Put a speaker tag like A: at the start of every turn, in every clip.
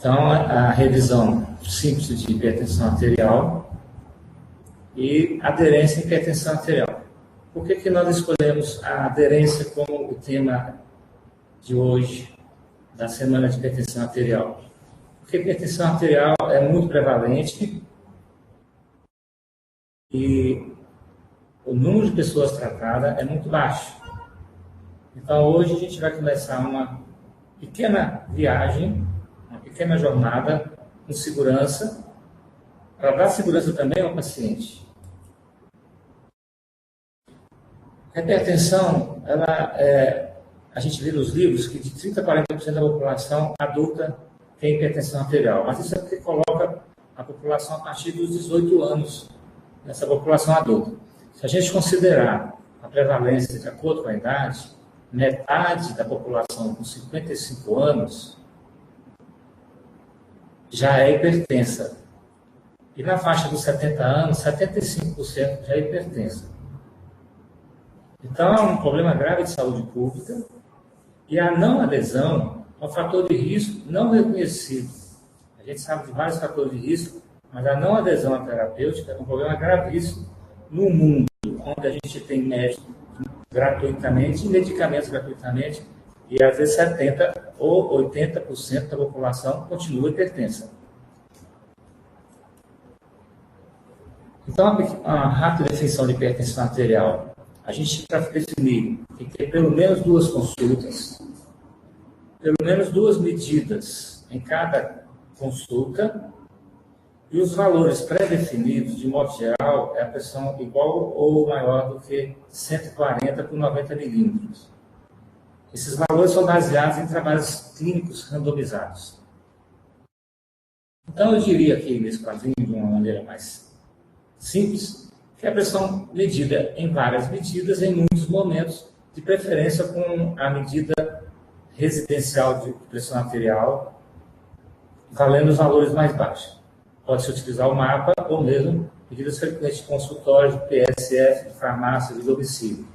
A: Então, a revisão simples de hipertensão arterial e aderência à hipertensão arterial. Por que nós escolhemos a aderência como o tema de hoje, da semana de hipertensão arterial? Porque a hipertensão arterial é muito prevalente e o número de pessoas tratadas é muito baixo. Então, hoje a gente vai começar uma pequena viagem, uma pequena jornada com segurança, para dar segurança também ao paciente. A hipertensão, a gente vê nos livros que de 30% a 40% da população adulta tem hipertensão arterial, mas isso é porque coloca a população a partir dos 18 anos nessa população adulta. Se a gente considerar a prevalência de acordo com a idade, metade da população com 55 anos já é hipertensa. E na faixa dos 70 anos, 75% já é hipertensa. Então, é um problema grave de saúde pública e a não adesão é um fator de risco não reconhecido. A gente sabe de vários fatores de risco, mas a não adesão à terapêutica é um problema gravíssimo no mundo, onde a gente tem médicos gratuitamente e medicamentos gratuitamente, e às vezes 70% ou 80% da população continua hipertensa. Então, uma rápida definição de hipertensão arterial. A gente, para definir, tem que ter pelo menos 2 consultas, pelo menos 2 medidas em cada consulta, e os valores pré-definidos, de modo geral, é a pressão igual ou maior do que 140 por 90 milímetros. Esses valores são baseados em trabalhos clínicos randomizados. Então, eu diria aqui nesse quadrinho, de uma maneira mais simples, que a pressão medida em várias medidas, em muitos momentos, de preferência com a medida residencial de pressão arterial, valendo os valores mais baixos. Pode-se utilizar o mapa ou mesmo medidas frequentes de consultório, de PSF, de farmácia, de domicílio.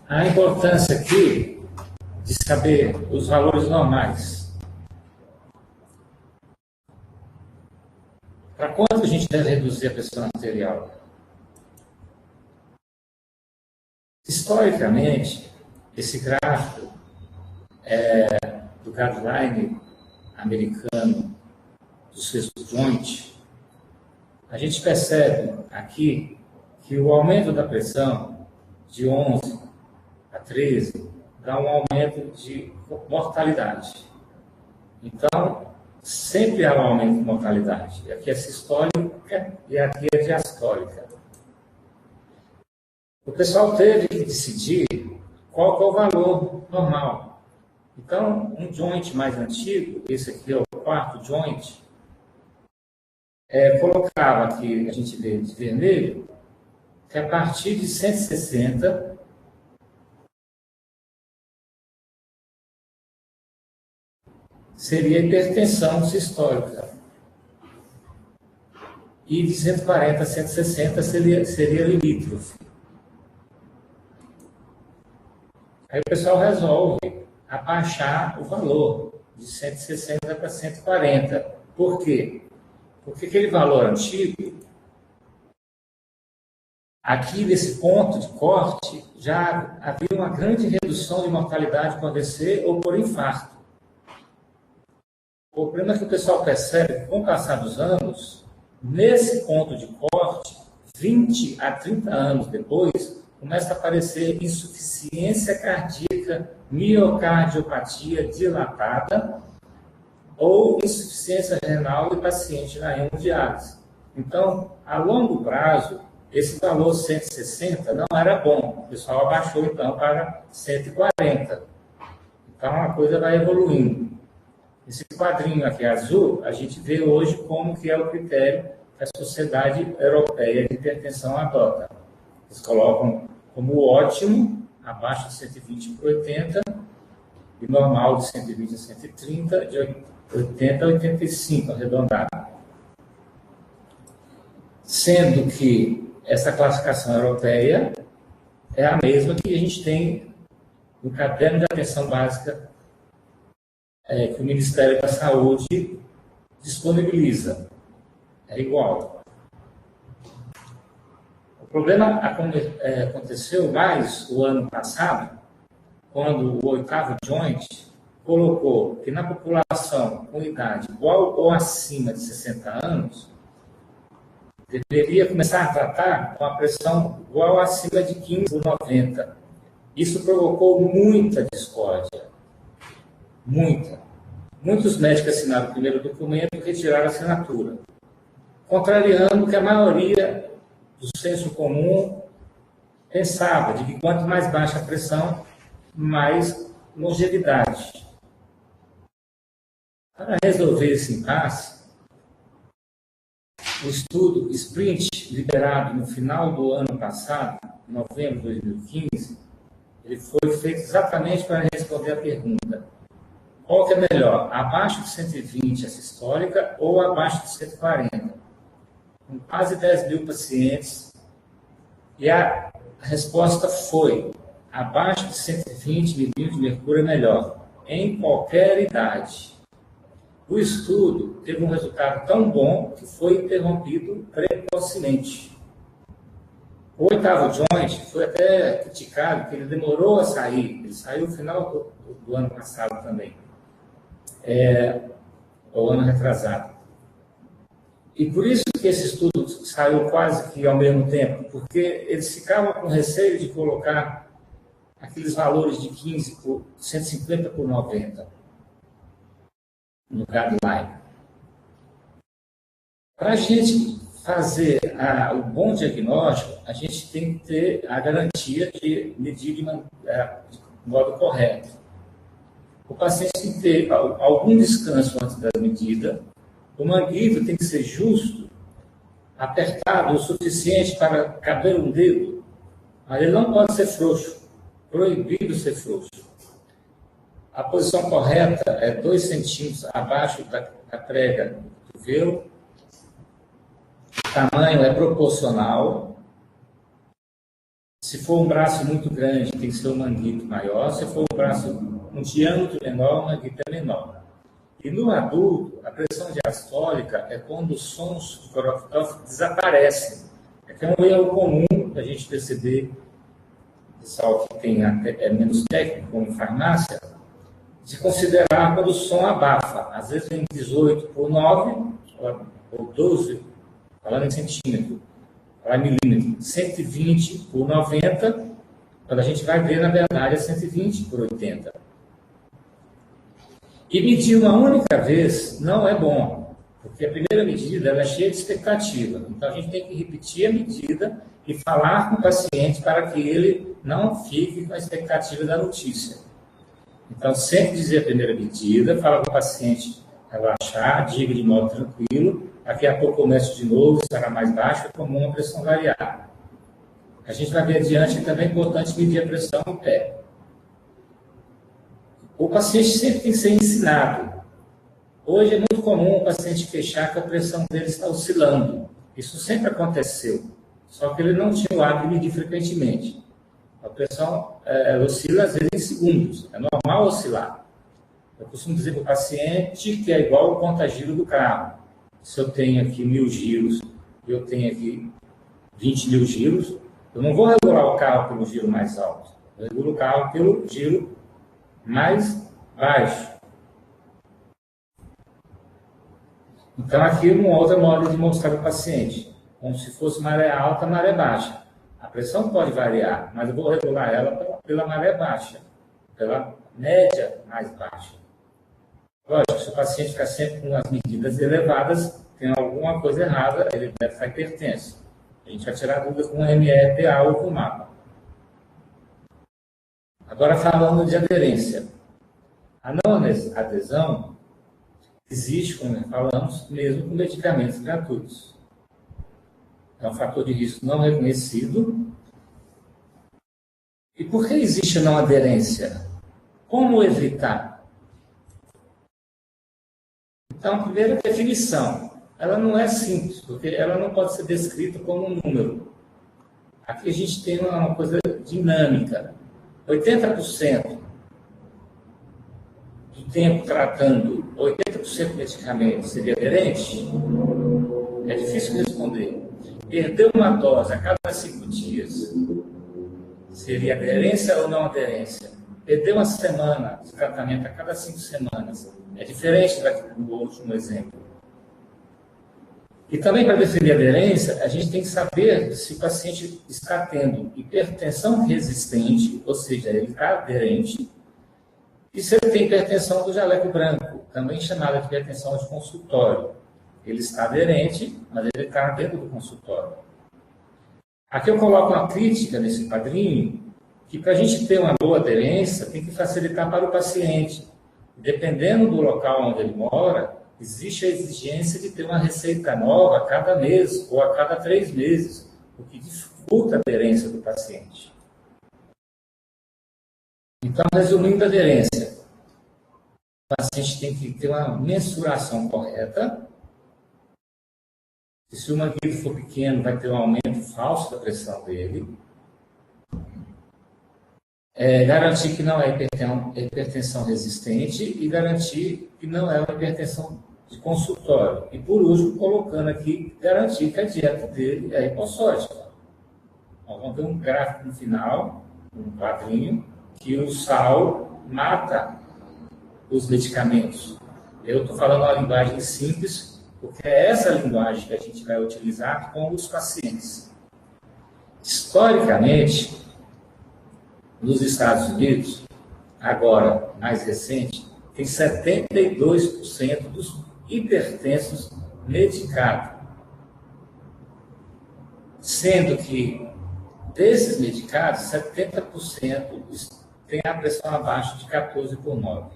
A: A importância aqui de saber os valores normais. Para quanto a gente deve reduzir a pressão arterial? Historicamente, esse gráfico do guideline americano do sexto joint, a gente percebe aqui que o aumento da pressão de 11 a 13 dá um aumento de mortalidade. Então, sempre há um aumento de mortalidade. Aqui é sistólica e aqui é diastólica. O pessoal teve que decidir qual é o valor normal. Então, um joint mais antigo, esse aqui é o 4º joint, colocava aqui, a gente vê de vermelho, que a partir de 160, seria hipertensão sistólica. E de 140 a 160 seria limítrofe. Aí o pessoal resolve abaixar o valor de 160 para 140. Por quê? Porque aquele valor antigo, aqui nesse ponto de corte, já havia uma grande redução de mortalidade por AVC ou por infarto. O problema é que o pessoal percebe que, com o passar dos anos, nesse ponto de corte, 20 a 30 anos depois, começa a aparecer insuficiência cardíaca, miocardiopatia dilatada ou insuficiência renal e paciente na hemodiálise. Então, a longo prazo, esse valor 160 não era bom. O pessoal abaixou, então, para 140. Então, a coisa vai evoluindo. Esse quadrinho aqui azul, a gente vê hoje como que é o critério que a Sociedade Europeia de Hipertensão adota. Eles colocam como ótimo, abaixo de 120 por 80, e normal de 120 a 130, de 80 a 85, arredondado. sendo que essa classificação europeia é a mesma que a gente tem no caderno de atenção básica que o Ministério da Saúde disponibiliza. É igual. O problema aconteceu mais o ano passado, quando o 8º Joint colocou que na população com idade igual ou acima de 60 anos, deveria começar a tratar com a pressão igual ou acima de 15/90. Isso provocou muita discórdia. Muita. Muitos médicos assinaram o primeiro documento e retiraram a assinatura, contrariando o que a maioria do senso comum pensava, de que quanto mais baixa a pressão, mais longevidade. Para resolver esse impasse, o estudo Sprint, liberado no final do ano passado, novembro de 2015, ele foi feito exatamente para responder a pergunta: qual que é melhor, abaixo de 120 a sistólica ou abaixo de 140? Com quase 10 mil pacientes, e a resposta foi: abaixo de 120 milímetros de mercúrio é melhor, em qualquer idade. O estudo teve um resultado tão bom que foi interrompido precocemente. O 8º Joint foi até criticado porque ele demorou a sair. Ele saiu no final do ano passado também. O ano retrasado. E por isso que esse estudo saiu quase que ao mesmo tempo, porque eles ficavam com receio de colocar aqueles valores de 150/90 no guideline. Para a gente fazer o bom diagnóstico, a gente tem que ter a garantia de medir de modo correto. O paciente tem que ter algum descanso antes da medida. O manguito tem que ser justo, apertado o suficiente para caber um dedo, mas ele não pode ser frouxo. Proibido ser frouxo. A posição correta é 2 centímetros abaixo da prega do cotovelo. O tamanho é proporcional. Se for um braço muito grande, tem que ser um manguito maior. Se for um diâmetro menor, o manguito é menor. E no adulto, a pressão diastólica é quando os sons de coração desaparecem. É um erro comum da gente perceber, pessoal que tem menos técnico, como em farmácia, de considerar quando o som abafa. Às vezes vem 18/9 ou 12, falando em centímetro, falando em milímetro, 120/90, quando a gente vai ver, na verdade, é 120/80. E medir uma única vez não é bom, porque a primeira medida ela é cheia de expectativa. Então, a gente tem que repetir a medida e falar com o paciente para que ele não fique com a expectativa da notícia. Então, sempre dizer a primeira medida, falar para o paciente relaxar, diga de modo tranquilo, daqui a pouco começo de novo, será mais baixo, é comum a pressão variar. A gente vai ver adiante que também é importante medir a pressão no pé. O paciente sempre tem que ser ensinado. Hoje é muito comum o paciente queixar que a pressão dele está oscilando. Isso sempre aconteceu, só que ele não tinha o hábito de medir frequentemente. A pressão oscila às vezes em segundos, é normal oscilar. Eu costumo dizer para o paciente que é igual o contagiro do carro. Se eu tenho aqui 1000 giros e eu tenho aqui 20 mil giros, eu não vou regular o carro pelo giro mais alto, eu regulo o carro pelo giro mais baixo. Então, aqui uma outra modo de mostrar para o paciente, como se fosse maré alta, maré baixa. A pressão pode variar, mas eu vou regular ela pela maré baixa, pela média mais baixa. Lógico, se o paciente ficar sempre com as medidas elevadas, tem alguma coisa errada, ele deve estar hipertenso. A gente vai tirar a dúvida com o MEPA ou com o mapa. Agora, falando de aderência. A não adesão existe, como falamos, mesmo com medicamentos gratuitos. É um fator de risco não reconhecido. E por que existe a não aderência? Como evitar? Então, primeira definição. ela não é simples, porque ela não pode ser descrita como um número. Aqui a gente tem uma coisa dinâmica. 80% do tempo tratando 80% de medicamento seria aderente? É difícil responder. Perder uma dose a cada 5 dias seria aderência ou não aderência? Perder uma semana de tratamento a cada 5 semanas é diferente do último exemplo. E também para definir a aderência, a gente tem que saber se o paciente está tendo hipertensão resistente, ou seja, ele está aderente, e se ele tem hipertensão do jaleco branco, também chamada de hipertensão de consultório. Ele está aderente, mas ele está dentro do consultório. Aqui eu coloco uma crítica nesse quadrinho, que para a gente ter uma boa aderência, tem que facilitar para o paciente. Dependendo do local onde ele mora, existe a exigência de ter uma receita nova a cada mês ou a cada 3 meses, o que dificulta a aderência do paciente. Então, resumindo a aderência, o paciente tem que ter uma mensuração correta. Se o manguito for pequeno, vai ter um aumento falso da pressão dele. Garantir que não é hipertensão resistente e garantir que não é uma hipertensão de consultório. E, por último, colocando aqui, garantir que a dieta dele é hipossódica. Nós vamos ter um gráfico no final, um quadrinho, que o sal mata os medicamentos. Eu estou falando uma linguagem simples, porque é essa linguagem que a gente vai utilizar com os pacientes. Historicamente, nos Estados Unidos, agora, mais recente, tem 72% dos hipertensos medicados. Sendo que, desses medicados, 70% tem a pressão abaixo de 14/9.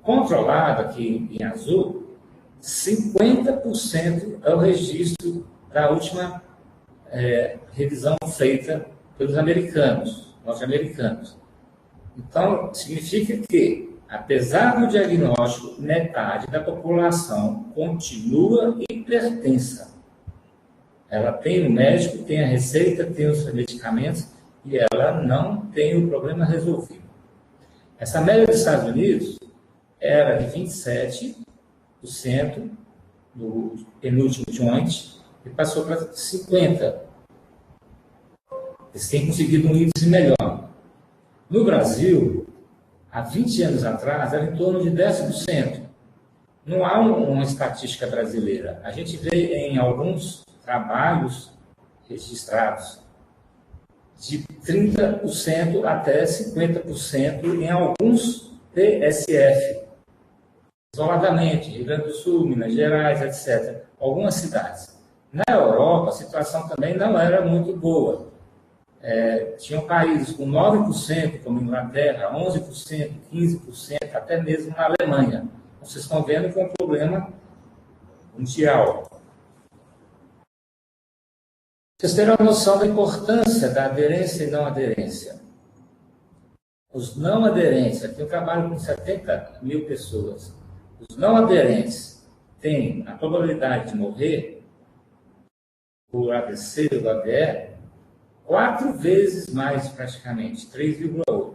A: Controlado aqui em azul, 50% é o registro da última revisão feita pelos norte-americanos. Então, significa que, apesar do diagnóstico, metade da população continua hipertensa. Ela tem o médico, tem a receita, tem os medicamentos e ela não tem o problema resolvido. Essa média dos Estados Unidos era de 27% no penúltimo joint e passou para 50%. Eles têm conseguido um índice melhor. No Brasil, há 20 anos atrás, era em torno de 10%. Não há uma estatística brasileira. A gente vê em alguns trabalhos registrados de 30% até 50% em alguns PSF. Isoladamente, Rio Grande do Sul, Minas Gerais, etc. Algumas cidades. Na Europa, a situação também não era muito boa. Tinham países com 9%, como Inglaterra, 11%, 15%, até mesmo na Alemanha. Vocês estão vendo que é um problema mundial. Vocês terão a noção da importância da aderência e não aderência. Os não aderentes, aqui eu trabalho com 70 mil pessoas. Os não aderentes têm a probabilidade de morrer por AVC ou AVE 4 vezes mais, praticamente, 3,8.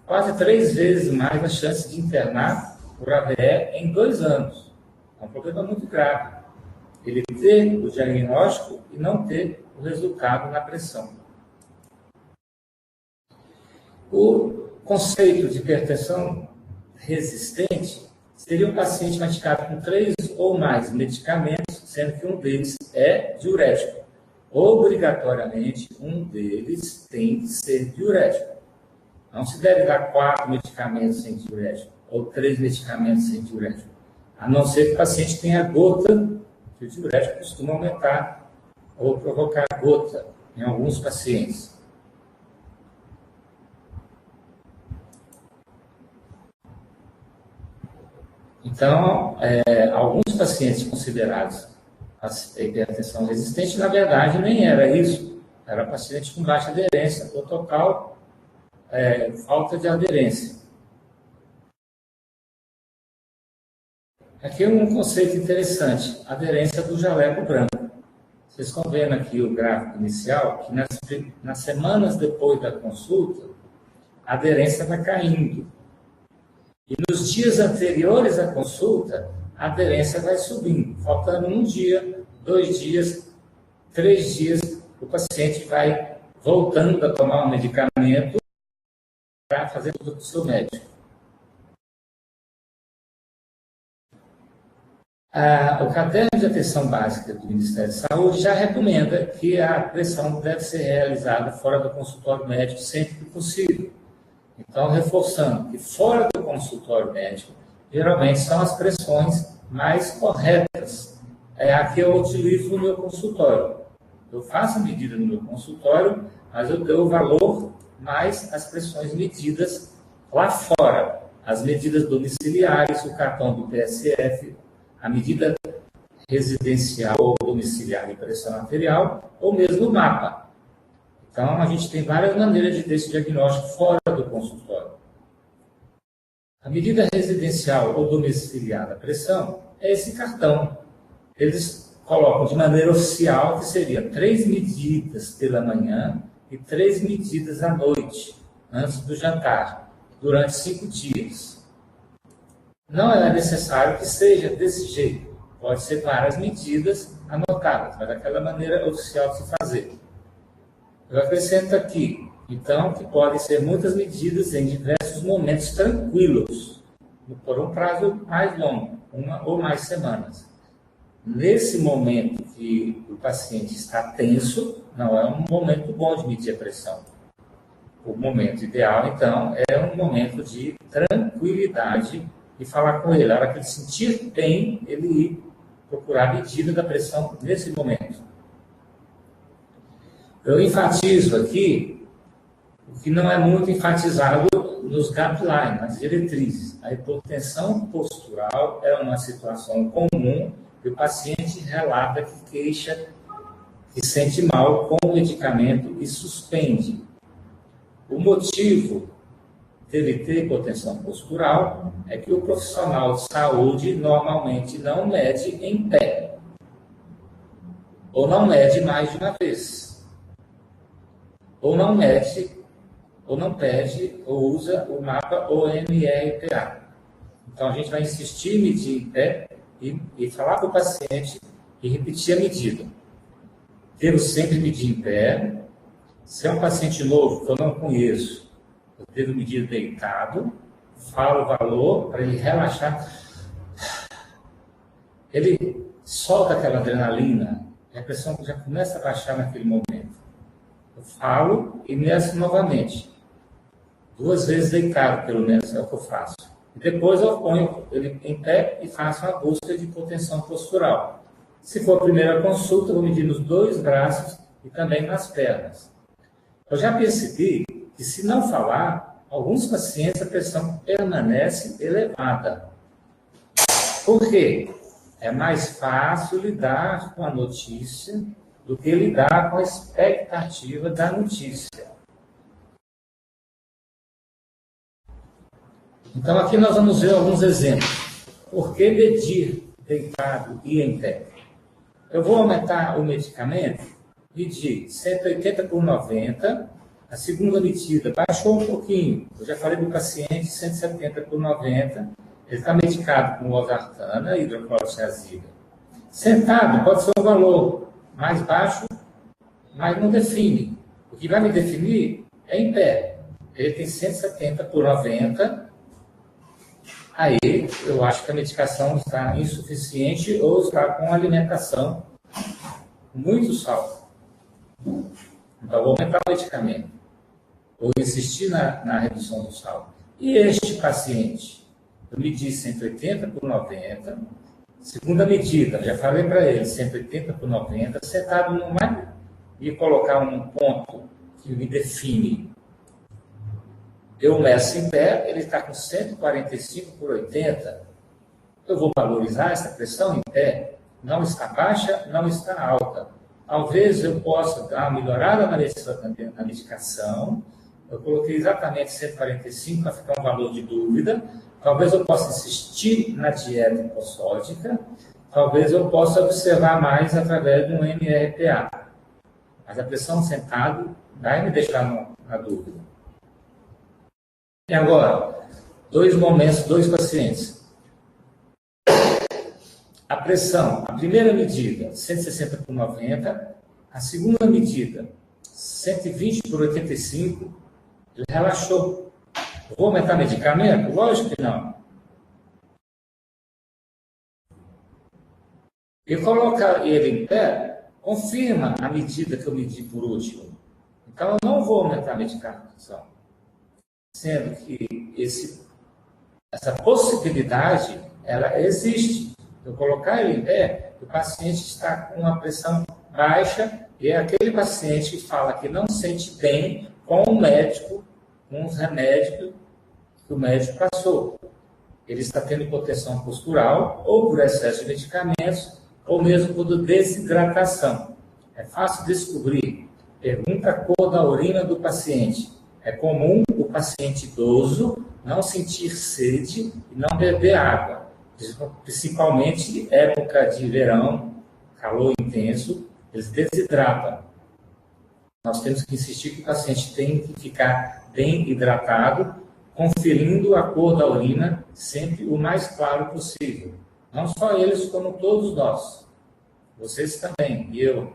A: Quase 3 vezes mais a chance de internar por AVE em 2 anos. É um problema muito grave. Ele ter o diagnóstico e não ter o resultado na pressão. O conceito de hipertensão resistente seria um paciente medicado com 3 ou mais medicamentos, sendo que um deles é diurético. Obrigatoriamente, um deles tem que ser diurético. Não se deve dar 4 medicamentos sem diurético, ou 3 medicamentos sem diurético. A não ser que o paciente tenha gota, que o diurético costuma aumentar ou provocar gota em alguns pacientes. Então, alguns pacientes considerados a hipertensão resistente, na verdade, nem era isso. Era paciente com baixa aderência, ou total falta de aderência. Aqui é um conceito interessante, a aderência do jaleco branco. Vocês estão vendo aqui o gráfico inicial, que nas semanas depois da consulta, a aderência vai caindo. E nos dias anteriores à consulta, a aderência vai subindo. Faltando 1 dia, 2 dias, 3 dias, o paciente vai voltando a tomar um medicamento para fazer tudo com o seu médico. O caderno de atenção básica do Ministério da Saúde já recomenda que a pressão deve ser realizada fora do consultório médico sempre que possível. Então, reforçando que fora do consultório médico, geralmente são as pressões mais corretas. É a que eu utilizo no meu consultório. Eu faço a medida no meu consultório, mas eu dou o valor mais as pressões medidas lá fora. As medidas domiciliares, o cartão do PSF, a medida residencial ou domiciliar de pressão arterial, ou mesmo o mapa. Então, a gente tem várias maneiras de ter esse diagnóstico fora do consultório. A medida residencial ou domiciliar da pressão é esse cartão. Eles colocam de maneira oficial que seria 3 medidas pela manhã e 3 medidas à noite, antes do jantar, durante 5 dias. Não é necessário que seja desse jeito. Pode ser várias medidas anotadas, mas daquela maneira oficial de se fazer. Eu acrescento aqui, então, que podem ser muitas medidas em diversos momentos tranquilos, por um prazo mais longo, 1 ou mais semanas. Nesse momento que o paciente está tenso, não é um momento bom de medir a pressão. O momento ideal, então, é um momento de tranquilidade e falar com ele. A hora que ele sentir bem, ele ir procurar a medida da pressão nesse momento. Eu enfatizo aqui o que não é muito enfatizado nos guidelines, nas diretrizes. A hipotensão postural é uma situação comum que o paciente relata que queixa, que sente mal com o medicamento e suspende. O motivo dele ter hipotensão postural é que o profissional de saúde normalmente não mede em pé, ou não mede mais de uma vez, ou não mede, ou não pede, ou usa o mapa OMRPA. Então, a gente vai insistir em medir em pé e falar para o paciente e repetir a medida. Devo sempre medir em pé. Se é um paciente novo que eu não conheço, eu devo medir deitado, falo o valor para ele relaxar. Ele solta aquela adrenalina, a pressão já começa a baixar naquele momento. Eu falo e meço novamente. 2 vezes deitado, pelo menos, é o que eu faço. E depois eu ponho ele em pé e faço uma busca de hipotensão postural. Se for a primeira consulta, eu vou medir nos 2 braços e também nas pernas. Eu já percebi que, se não falar, alguns pacientes a pressão permanece elevada. Por quê? É mais fácil lidar com a notícia do que lidar com a expectativa da notícia. Então, aqui nós vamos ver alguns exemplos. Por que medir deitado e em pé? Eu vou aumentar o medicamento, medir 180 por 90, a segunda medida baixou um pouquinho. Eu já falei do paciente, 170 por 90, ele está medicado com losartana, hidroclorotiazida. Sentado pode ser um valor mais baixo, mas não define. O que vai me definir é em pé. Ele tem 170 por 90, aí eu acho que a medicação está insuficiente ou está com alimentação muito sal. Então, eu vou aumentar o medicamento. Vou insistir na redução do sal. E este paciente, eu medi 180 por 90, segunda medida, já falei para ele, 180 por 90, sentado não vai me colocar um ponto que me define. Eu meço em pé, ele está com 145 por 80. Eu vou valorizar essa pressão em pé. Não está baixa, não está alta. Talvez eu possa dar uma melhorada na medicação. Eu coloquei exatamente 145 para ficar um valor de dúvida. Talvez eu possa insistir na dieta hipossódica, talvez eu possa observar mais através de um MRPA. Mas a pressão sentado vai me deixar na dúvida. E agora, dois momentos, dois pacientes. A pressão, a primeira medida, 160 por 90, a segunda medida, 120 por 85, ele relaxou. Vou aumentar medicamento? Lógico que não. E colocar ele em pé, confirma a medida que eu medi por último. Então, eu não vou aumentar a medicação. Sendo que essa possibilidade, ela existe. Eu colocar ele em pé, o paciente está com uma pressão baixa e é aquele paciente que fala que não sente bem com o médico, com os remédios que o médico passou. Ele está tendo hipotensão postural, ou por excesso de medicamentos, ou mesmo por desidratação. É fácil descobrir. Pergunta a cor da urina do paciente. É comum o paciente idoso não sentir sede e não beber água, principalmente época de verão, calor intenso, eles desidratam. Nós temos que insistir que o paciente tem que ficar bem hidratado, conferindo a cor da urina sempre o mais claro possível. Não só eles, como todos nós. Vocês também, e eu.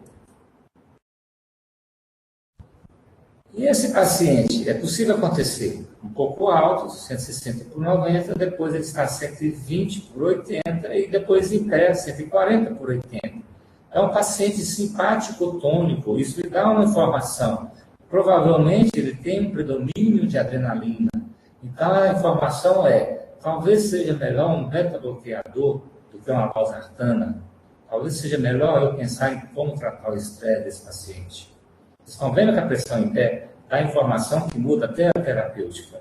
A: E esse paciente, é possível acontecer um pouco alto, 160 por 90, depois ele está 120 por 80 e depois em pé, 140 por 80. É um paciente simpático tônico, isso lhe dá uma informação. Provavelmente ele tem um predomínio de adrenalina. Então a informação é, talvez seja melhor um beta-bloqueador do que uma valsartana. Talvez seja melhor eu pensar em como tratar o estresse desse paciente. Vocês estão vendo que a pressão em pé dá informação que muda até a terapêutica.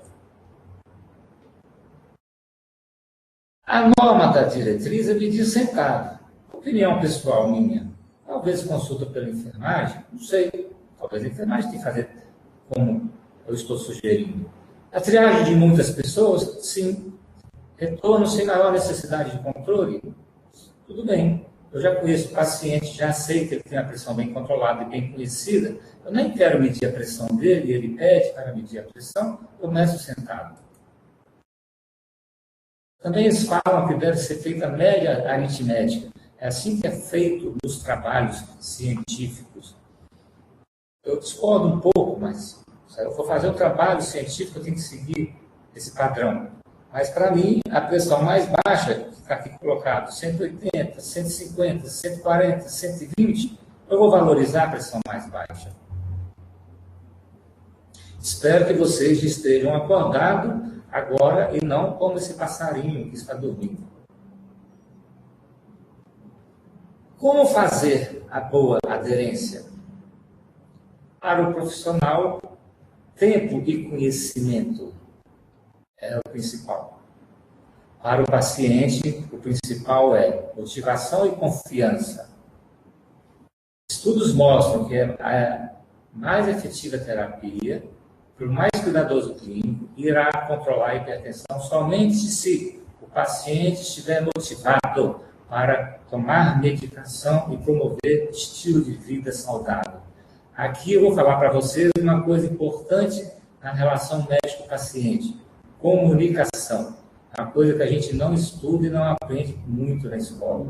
A: A norma da diretriz é medir sentado. Opinião pessoal minha. Talvez consulta pela enfermagem, não sei. Talvez a enfermagem tenha que fazer como eu estou sugerindo. A triagem de muitas pessoas, sim. Retorno sem maior necessidade de controle, tudo bem. Eu já conheço o paciente, já sei que ele tem a pressão bem controlada e bem conhecida. Eu nem quero medir a pressão dele, ele pede para medir a pressão, eu começo sentado. Também eles falam que deve ser feita a média aritmética. É assim que é feito nos trabalhos científicos. Eu discordo um pouco, mas se eu for fazer um trabalho científico, eu tenho que seguir esse padrão. Mas, para mim, a pressão mais baixa, que está aqui colocado, 180, 150, 140, 120, eu vou valorizar a pressão mais baixa. Espero que vocês estejam acordados agora e não como esse passarinho que está dormindo. Como fazer a boa aderência? Para o profissional, tempo e conhecimento é o principal. Para o paciente, o principal é motivação e confiança. Estudos mostram que a mais efetiva terapia, por mais cuidadoso clínico, irá controlar a hipertensão somente se o paciente estiver motivado para tomar medicação e promover estilo de vida saudável. Aqui eu vou falar para vocês uma coisa importante na relação médico-paciente. Comunicação. É uma coisa que a gente não estuda e não aprende muito na escola.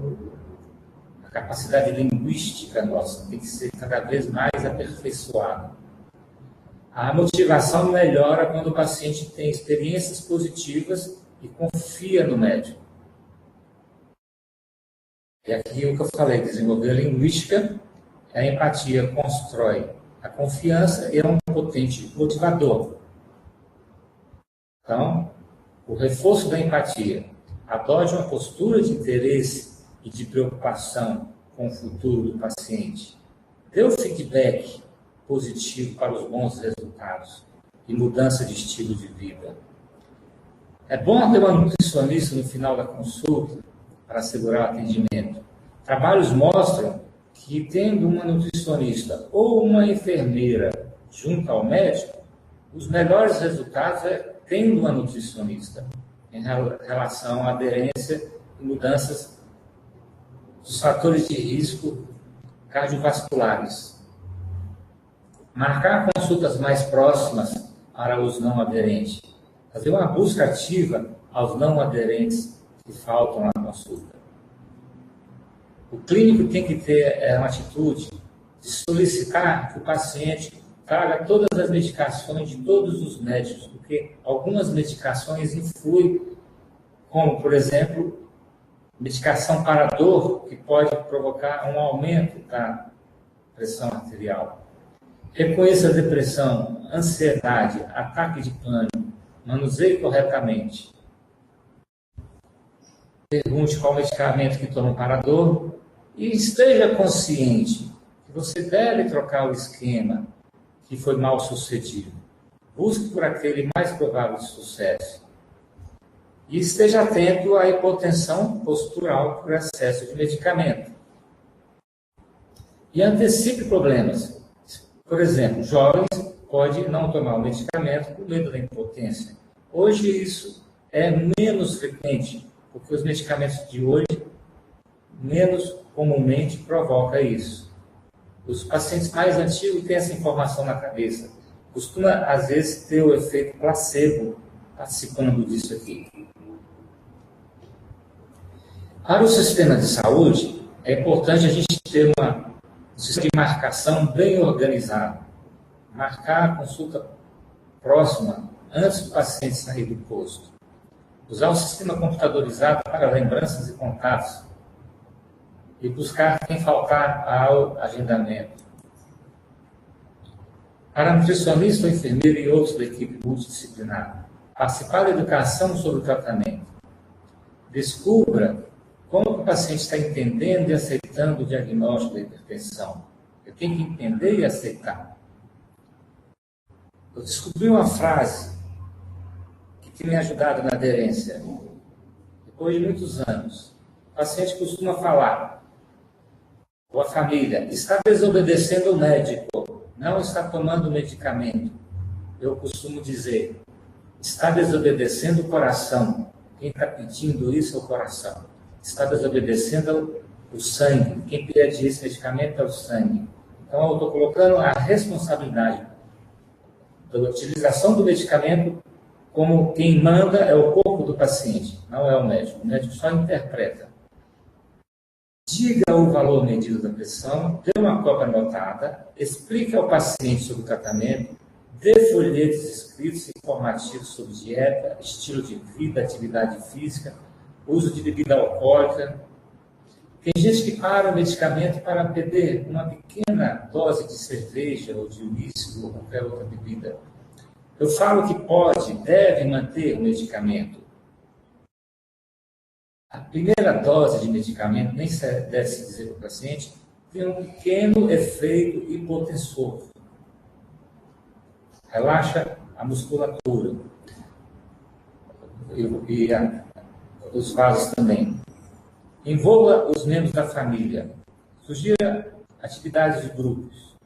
A: A capacidade linguística nossa tem que ser cada vez mais aperfeiçoada. A motivação melhora quando o paciente tem experiências positivas e confia no médico. E aqui o que eu falei, desenvolver a linguística, a empatia constrói a confiança e é um potente motivador. Então, o reforço da empatia. Adote uma postura de interesse e de preocupação com o futuro do paciente. Dê o feedback positivo para os bons resultados e mudança de estilo de vida. É bom ter uma nutricionista no final da consulta para assegurar o atendimento. Trabalhos mostram que, tendo uma nutricionista ou uma enfermeira junto ao médico, os melhores resultados é tendo uma nutricionista. em relação à aderência e mudanças dos fatores de risco cardiovasculares. Marcar consultas mais próximas para os não aderentes. Fazer uma busca ativa aos não aderentes que faltam à consulta. O clínico tem que ter uma atitude de solicitar que o paciente traga todas as medicações de todos os médicos, porque algumas medicações influem, como, por exemplo, medicação para dor, que pode provocar um aumento da pressão arterial. Reconheça a depressão, ansiedade, ataque de pânico, manuseie corretamente. Pergunte qual medicamento que toma para a dor e esteja consciente que você deve trocar o esquema que foi mal sucedido. Busque por aquele mais provável de sucesso. E esteja atento à hipotensão postural por excesso de medicamento. E antecipe problemas. Por exemplo, jovens podem não tomar o medicamento por medo da impotência. Hoje isso é menos frequente, porque os medicamentos de hoje menos comumente provocam isso. Os pacientes mais antigos têm essa informação na cabeça. Costuma, às vezes, ter o efeito placebo participando disso aqui. Para o sistema de saúde, é importante a gente ter um sistema de marcação bem organizado. Marcar a consulta próxima antes do paciente sair do posto. Usar o sistema computadorizado para lembranças e contatos. E buscar quem faltar ao agendamento. Para nutricionista, enfermeiro e outros da equipe multidisciplinar. Participar da educação sobre o tratamento. Descubra como o paciente está entendendo e aceitando o diagnóstico da hipertensão. Eu tenho que entender e aceitar. Eu descobri uma frase que tem me ajudado na aderência. Depois de muitos anos, o paciente costuma falar, ou a família, está desobedecendo o médico, não está tomando medicamento. Eu costumo dizer, está desobedecendo o coração. Quem está pedindo isso é o coração. Está desobedecendo o sangue. Quem pede esse medicamento é o sangue. Então, eu estou colocando a responsabilidade da utilização do medicamento como quem manda é o corpo do paciente, não é o médico. O médico só interpreta. Diga o valor medido da pressão, dê uma cópia anotada, explique ao paciente sobre o tratamento, dê folhetos escritos e informativos sobre dieta, estilo de vida, atividade física, uso de bebida alcoólica. Tem gente que para o medicamento para beber uma pequena dose de cerveja ou de uísque ou qualquer outra bebida. Eu falo que pode, deve manter o medicamento. A primeira dose de medicamento, nem deve se dizer para o paciente, tem um pequeno efeito hipotensor. Relaxa a musculatura e os vasos também. Envolva os membros da família. Sugira atividades de grupos.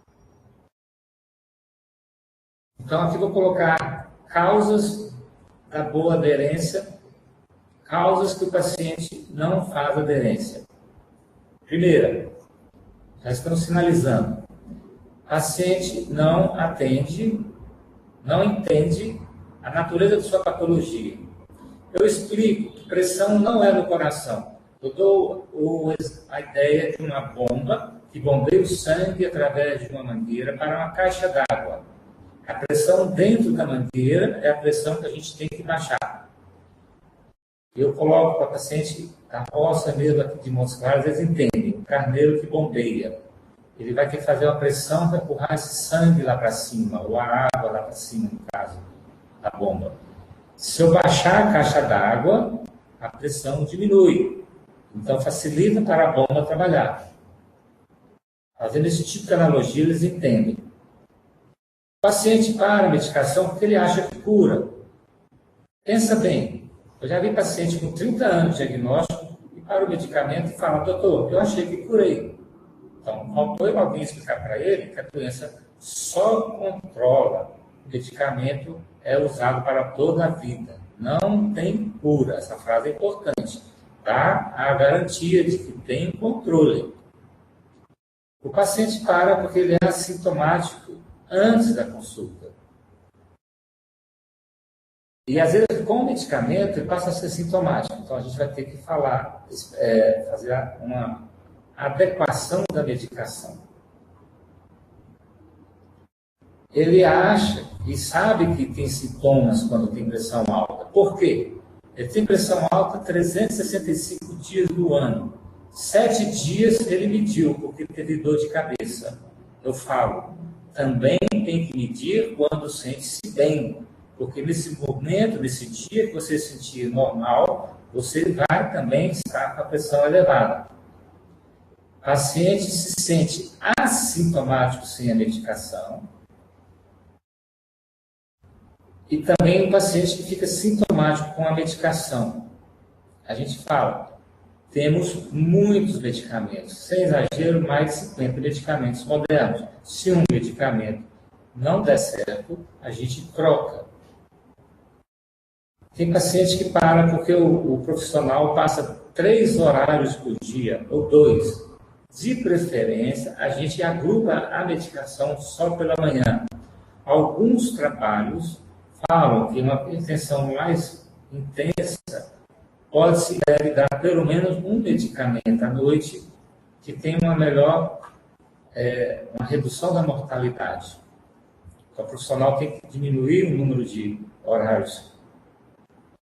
A: Então, aqui vou colocar causas da boa aderência, causas que o paciente não faz aderência. Primeira, já estamos sinalizando. O paciente não atende, não entende a natureza de sua patologia. Eu explico que pressão não é no coração. Eu dou a ideia de uma bomba que bombeia o sangue através de uma mangueira para uma caixa d'água. A pressão dentro da mangueira é a pressão que a gente tem que baixar. Eu coloco para o paciente a roça mesmo aqui de Montes Claros, eles entendem, o carneiro que bombeia. Ele vai ter que fazer uma pressão para empurrar esse sangue lá para cima, ou a água lá para cima, no caso, da bomba. Se eu baixar a caixa d'água, a pressão diminui. Então, facilita para a bomba trabalhar. Fazendo esse tipo de analogia, eles entendem. O paciente para a medicação porque ele acha que cura. Pensa bem. Eu já vi paciente com 30 anos de diagnóstico e para o medicamento e fala, doutor, eu achei que curei. Então, faltou alguém explicar para ele que a doença só controla. O medicamento é usado para toda a vida. não tem cura. Essa frase é importante. Dá a garantia de que tem controle. O paciente para porque ele é assintomático antes da consulta. E, às vezes, com o medicamento, ele passa a ser sintomático. Então, a gente vai ter que falar, fazer uma adequação da medicação. Ele acha e sabe que tem sintomas quando tem pressão alta. Por quê? Ele tem pressão alta 365 dias do ano. 7 dias ele mediu, porque teve dor de cabeça. Eu falo, também tem que medir quando sente-se bem. Porque nesse momento, nesse dia que você se sentir normal, você vai também estar com a pressão elevada. O paciente se sente assintomático sem a medicação. E também o paciente que fica sintomático com a medicação. A gente fala, temos muitos medicamentos, sem exagero, mais de 50 medicamentos modernos. Se um medicamento não der certo, a gente troca. Tem paciente que para porque o profissional passa 3 horários por dia, ou 2. De preferência, a gente agrupa a medicação só pela manhã. Alguns trabalhos falam que uma hipertensão mais intensa pode-se dar pelo menos um medicamento à noite que tem uma melhor, uma redução da mortalidade. Então, o profissional tem que diminuir o número de horários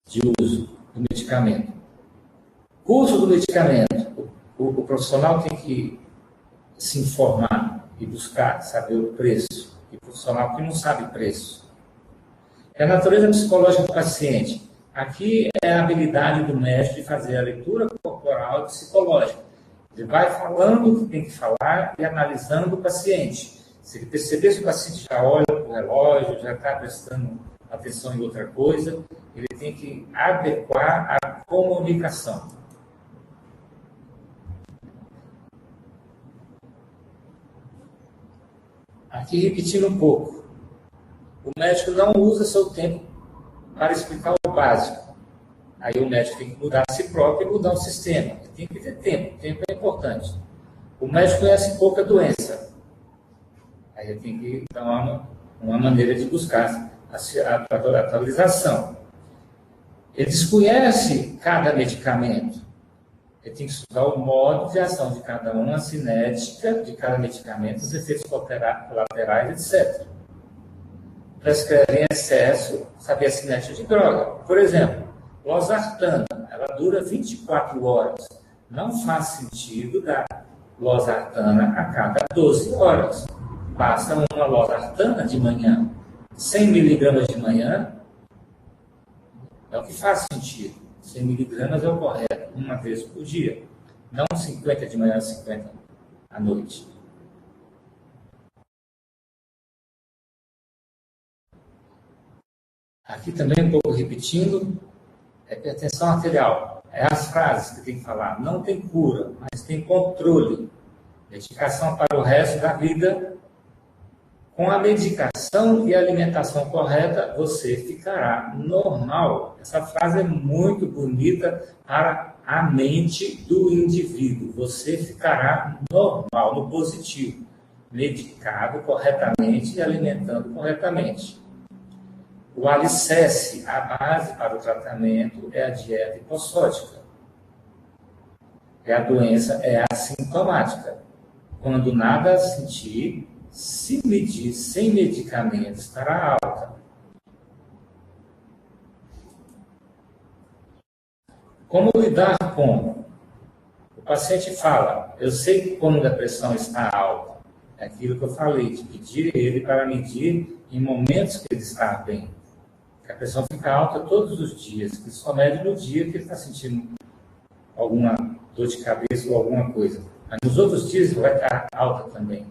A: de uso do medicamento. Curso do medicamento. O profissional tem que se informar e buscar saber o preço. E o profissional que não sabe preço. É a natureza psicológica do paciente. Aqui é a habilidade do médico de fazer a leitura corporal e psicológica. Ele vai falando o que tem que falar e analisando o paciente. Se ele perceber que o paciente já olha para o relógio, já está prestando atenção em outra coisa, ele tem que adequar a comunicação. Aqui, repetindo um pouco. O médico não usa seu tempo para explicar o básico. Aí o médico tem que mudar a si próprio e mudar o sistema. Ele tem que ter tempo. Tempo é importante. O médico conhece pouca doença. Aí ele tem que dar uma maneira de buscar a atualização. Ele desconhece cada medicamento. Ele tem que estudar o modo de ação de cada um, a cinética de cada medicamento, os efeitos colaterais, etc. Prescreve em excesso, saber a cinética de droga. Por exemplo, losartana, ela dura 24 horas. Não faz sentido dar losartana a cada 12 horas. Basta uma losartana de manhã, 100 miligramas de manhã, é o que faz sentido. 100 miligramas é o correto, uma vez por dia. Não 50 de manhã, 50 à noite. Aqui também um pouco repetindo, hipertensão arterial. É as frases que tem que falar. Não tem cura, mas tem controle. Medicação para o resto da vida. Com a medicação e a alimentação correta, você ficará normal. Essa frase é muito bonita para a mente do indivíduo. Você ficará normal, no positivo. Medicado corretamente e alimentando corretamente. O alicerce, a base para o tratamento, é a dieta hipossódica. E a doença é assintomática. Quando nada sentir, se medir sem medicamento, estará alta. Como lidar com? O paciente fala, eu sei que quando a pressão está alta. É aquilo que eu falei, de pedir ele para medir em momentos que ele está bem. Que a pressão fica alta todos os dias, que só mede no dia que ele está sentindo alguma dor de cabeça ou alguma coisa. Mas nos outros dias vai estar alta também.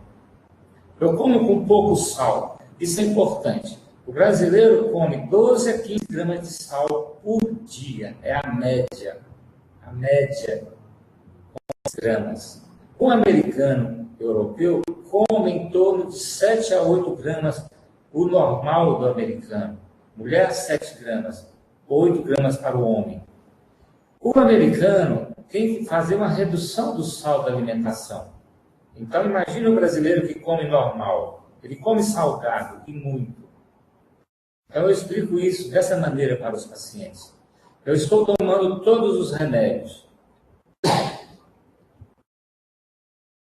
A: Eu como com pouco sal. Isso é importante. O brasileiro come 12 a 15 gramas de sal por dia. É a média. A média, 11 gramas. O americano europeu come em torno de 7 a 8 gramas, o normal do americano. Mulher, 7 gramas. 8 gramas para o homem. O americano tem que fazer uma redução do sal da alimentação. Então, imagine o brasileiro que come normal. Ele come salgado e muito. Então, eu explico isso dessa maneira para os pacientes. Eu estou tomando todos os remédios.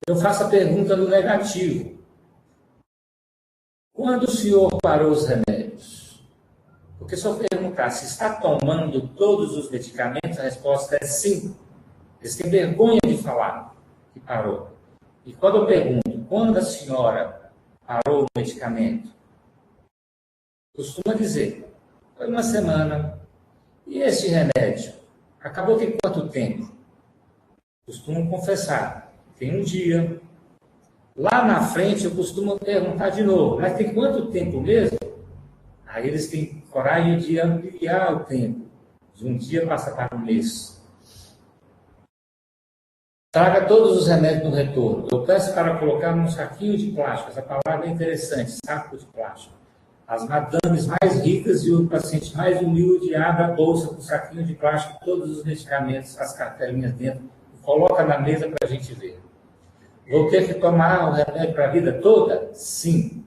A: Eu faço a pergunta no negativo. Quando o senhor parou os remédios? Porque se eu perguntar se está tomando todos os medicamentos, a resposta é sim. Eles têm vergonha de falar que parou. E quando eu pergunto, quando a senhora parou o medicamento? Costuma dizer, foi uma semana. E esse remédio? Acabou tem quanto tempo? Costumam confessar, tem um dia. Lá na frente eu costumo perguntar de novo, mas tem quanto tempo mesmo? Aí eles têm coragem de ampliar o tempo. De um dia passa para um mês. Traga todos os remédios no retorno. Eu peço para colocar num saquinho de plástico. Essa palavra é interessante, saco de plástico. As madames mais ricas e o paciente mais humilde abre a bolsa com o saquinho de plástico, todos os medicamentos, as cartelinhas dentro, e coloca na mesa para a gente ver. Vou ter que tomar o remédio para a vida toda? Sim.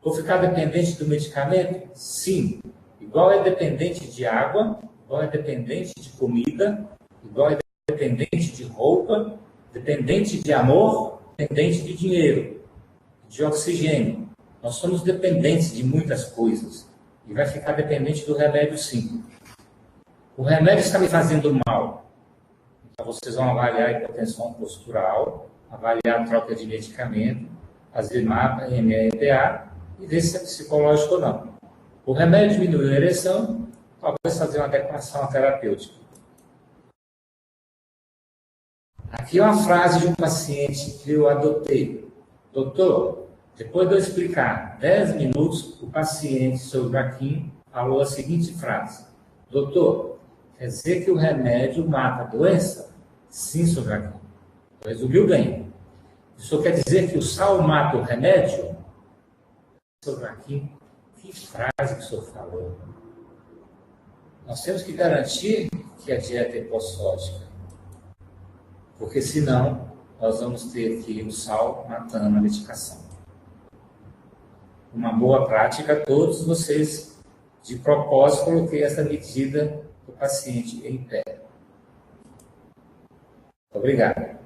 A: Vou ficar dependente do medicamento? Sim. Igual é dependente de água, igual é dependente de comida, igual é dependente de roupa, dependente de amor, dependente de dinheiro, de oxigênio. Nós somos dependentes de muitas coisas. E vai ficar dependente do remédio, sim. O remédio está me fazendo mal. Então, vocês vão avaliar a hipertensão postural, avaliar a troca de medicamento, fazer mapa, MRPA, e ver se é psicológico ou não. O remédio diminui a ereção, talvez fazer uma adequação terapêutica. Aqui é uma frase de um paciente que eu adotei. Doutor, depois de eu explicar 10 minutos, o paciente, seu Joaquim, falou a seguinte frase. Doutor, quer dizer que o remédio mata a doença? Sim, seu Joaquim. Resumiu bem. Isso quer dizer que o sal mata o remédio? Seu Joaquim, que frase que o senhor falou. Nós temos que garantir que a dieta é hipossódica. Porque senão, nós vamos ter aqui o sal matando a medicação. Uma boa prática, todos vocês, de propósito, coloquei essa medida do paciente em pé. Obrigado.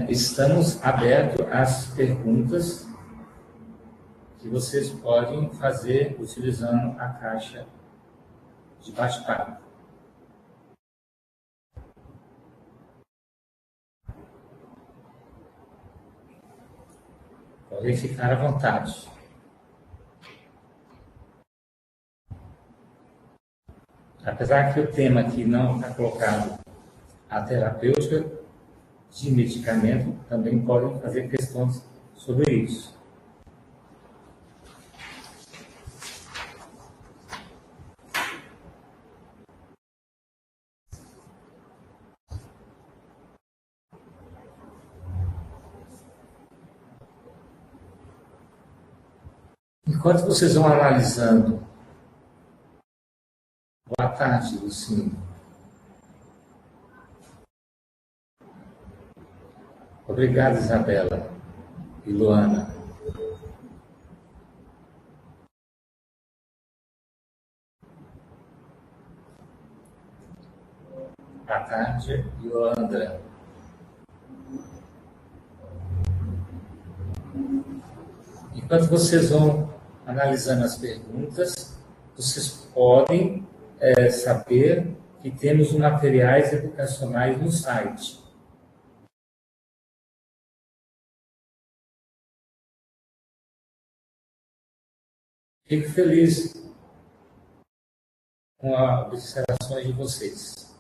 A: Estamos abertos às perguntas que vocês podem fazer utilizando a caixa de bate-papo. Podem ficar à vontade. Apesar que o tema aqui não está colocado, a terapêutica de medicamento, também podem fazer questões sobre isso. Enquanto vocês vão analisando, boa tarde, Lucinho. Obrigado, Isabela e Luana. Boa tarde, Yolanda. Enquanto vocês vão analisando as perguntas, vocês podem saber que temos materiais educacionais no site. Fico feliz com as observações de vocês.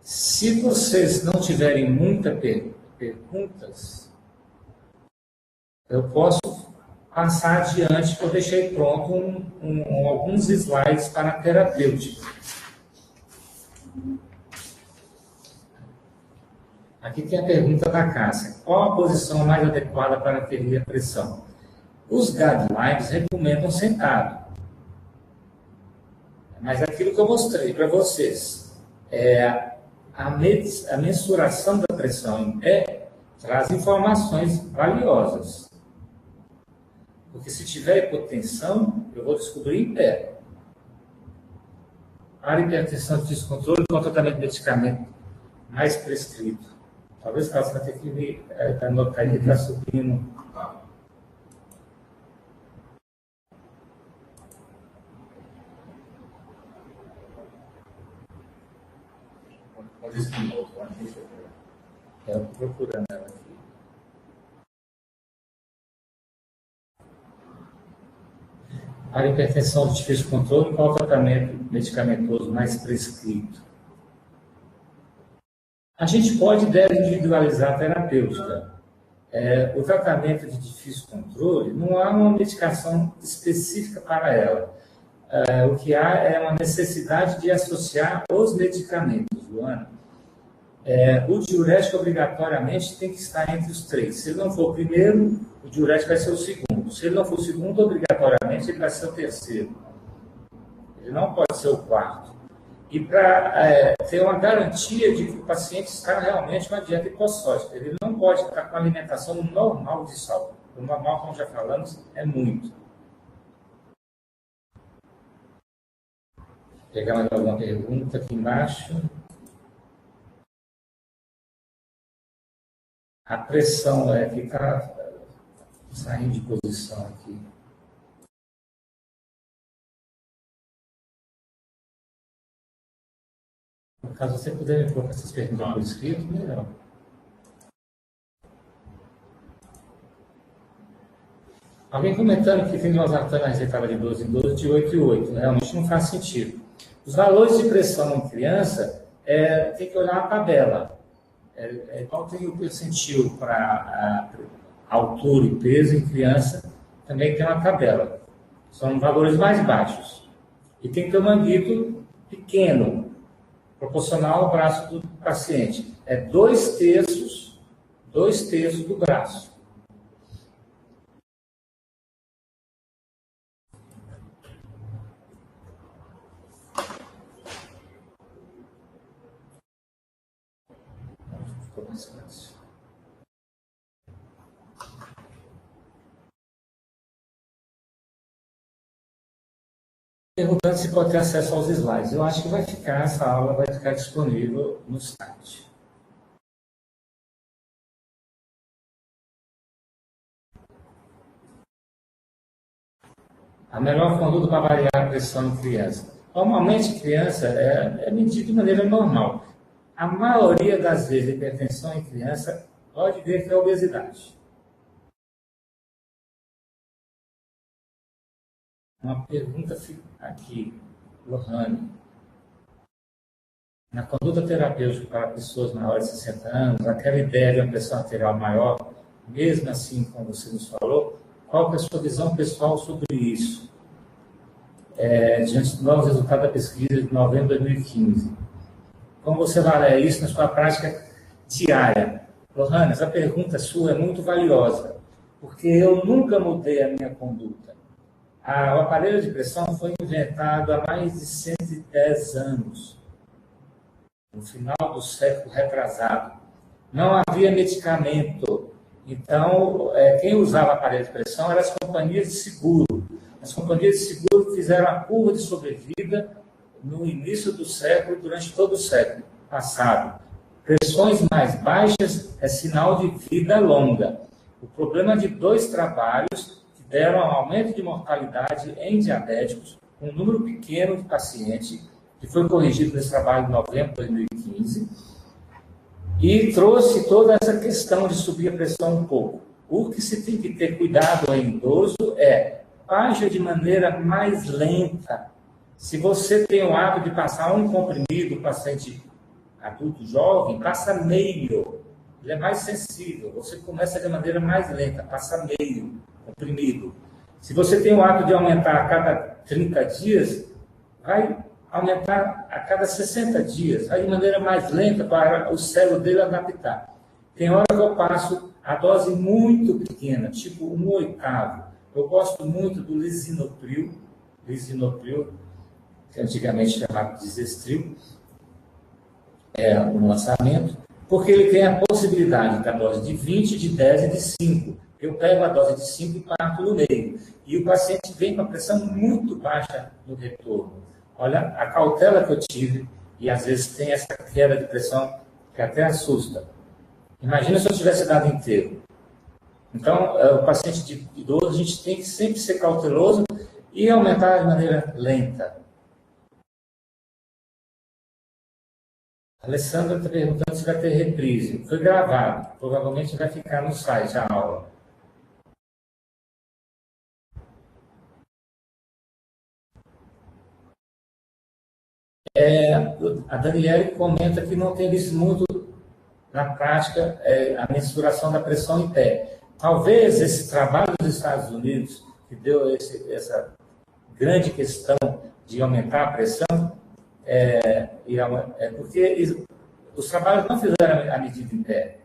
A: Se vocês não tiverem muitas perguntas, eu posso passar adiante, que eu deixei pronto alguns slides para a terapêutica. Aqui tem a pergunta da Cássia. Qual a posição mais adequada para aferir a pressão? Os guidelines recomendam sentado. Mas aquilo que eu mostrei para vocês, a mensuração da pressão em pé traz informações valiosas. Porque se tiver hipotensão, eu vou descobrir em pé. Para hipertensão de descontrole, com tratamento de medicamento mais prescrito. Talvez você vai ter que me anotar aí que está subindo. Eu estou procurando ela aqui. Para hipertensão de difícil controle, qual o tratamento medicamentoso mais prescrito? A gente pode e deve individualizar a terapêutica. O tratamento de difícil controle, não há uma medicação específica para ela. O que há é uma necessidade de associar os medicamentos, Luana. O diurético obrigatoriamente tem que estar entre os três. Se ele não for o primeiro, o diurético vai ser o segundo. Se ele não for o segundo, obrigatoriamente ele vai ser o terceiro. Ele não pode ser o quarto. E para ter uma garantia de que o paciente está realmente numa dieta hipossódica, ele não pode estar com alimentação normal de sal. O normal, como já falamos, é muito. Vou pegar mais alguma pergunta aqui embaixo. A pressão que está saindo de posição aqui. Caso você puder me colocar essas perguntas por escrito, melhor. Alguém comentando que tem losartana receitada de 12 em 12, de 8 em 8. Realmente não faz sentido. Os valores de pressão em criança, tem que olhar a tabela. Qual tem o percentil para altura e peso em criança, também tem uma tabela. São valores mais baixos. E tem que ter um manguito pequeno, proporcional ao braço do paciente. 2/3 do braço. Ficou mais fácil. Perguntando se pode ter acesso aos slides. Eu acho que vai ficar, essa aula vai ficar disponível no site. A melhor conduta para avaliar a pressão em criança. Normalmente, criança é medida de maneira normal. A maioria das vezes, a hipertensão em criança pode ver que é obesidade. Uma pergunta aqui, Lohane. Na conduta terapêutica para pessoas maiores de 60 anos, aquela ideia de uma pressão arterial maior, mesmo assim, como você nos falou, qual é a sua visão pessoal sobre isso? Diante do novo resultado da pesquisa de novembro de 2015. Como você avalia isso na sua prática diária? Lohane, essa pergunta sua é muito valiosa, porque eu nunca mudei a minha conduta. O aparelho de pressão foi inventado há mais de 110 anos, no final do século retrasado. Não havia medicamento. Então, quem usava aparelho de pressão eram as companhias de seguro. As companhias de seguro fizeram a curva de sobrevida no início do século e durante todo o século passado. Pressões mais baixas é sinal de vida longa. O problema de 2 trabalhos deram um aumento de mortalidade em diabéticos, com um número pequeno de pacientes, que foi corrigido nesse trabalho em novembro de 2015, e trouxe toda essa questão de subir a pressão um pouco. O que se tem que ter cuidado em idoso haja de maneira mais lenta. Se você tem o hábito de passar um comprimido, paciente adulto jovem, passa meio. Ele é mais sensível. Você começa de maneira mais lenta, passa meio comprimido. Se você tem o hábito de aumentar a cada 30 dias, vai aumentar a cada 60 dias, vai de maneira mais lenta para o cérebro dele adaptar. Tem hora que eu passo a dose muito pequena, tipo 1/8. Eu gosto muito do lisinopril, que antigamente chamado de Zestril, no lançamento, porque ele tem a possibilidade da dose de 20, de 10 e de 5. Eu pego a dose de 5 e parto no meio. E o paciente vem com a pressão muito baixa no retorno. Olha a cautela que eu tive, e às vezes tem essa queda de pressão que até assusta. Imagina se eu tivesse dado inteiro. Então, o paciente de idoso, a gente tem que sempre ser cauteloso e aumentar de maneira lenta. A Alessandra está perguntando se vai ter reprise. Foi gravado, provavelmente vai ficar no site a aula. A Daniele comenta que não tem visto muito na prática a mensuração da pressão em pé. Talvez esse trabalho dos Estados Unidos, que deu essa grande questão de aumentar a pressão, porque os trabalhos não fizeram a medida em pé.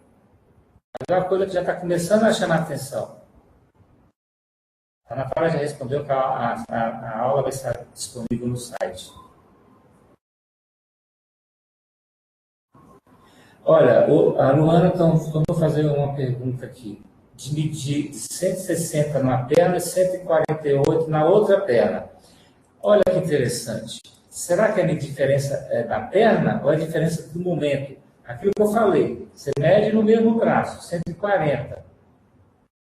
A: Mas é uma coisa que já está começando a chamar a atenção. A Natália já respondeu que a aula vai estar disponível no site. Olha, a Luana tentou fazer uma pergunta aqui. De medir 160 numa perna e 148 na outra perna. Olha que interessante. Será que a diferença é da perna ou é a diferença do momento? Aquilo que eu falei, você mede no mesmo braço, 140.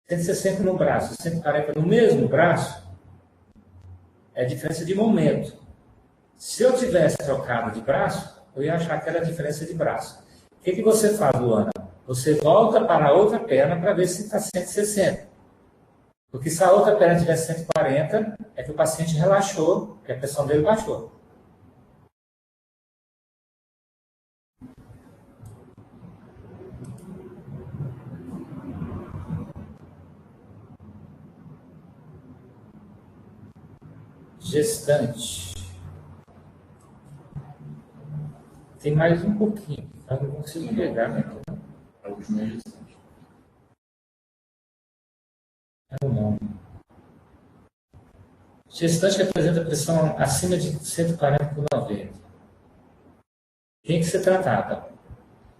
A: 160 no braço, 140 no mesmo braço, é diferença de momento. Se eu tivesse trocado de braço, eu ia achar que era diferença de braço. O que você faz, Luana? Você volta para a outra perna para ver se está 160. Porque se a outra perna tiver 140, é que o paciente relaxou, que a pressão dele baixou. Gestante. Tem mais um pouquinho. Eu não consigo pegar, né?
B: A última é gestante.
A: É o nome. Gestante que apresenta pressão acima de 140 por 90. Tem que ser tratada.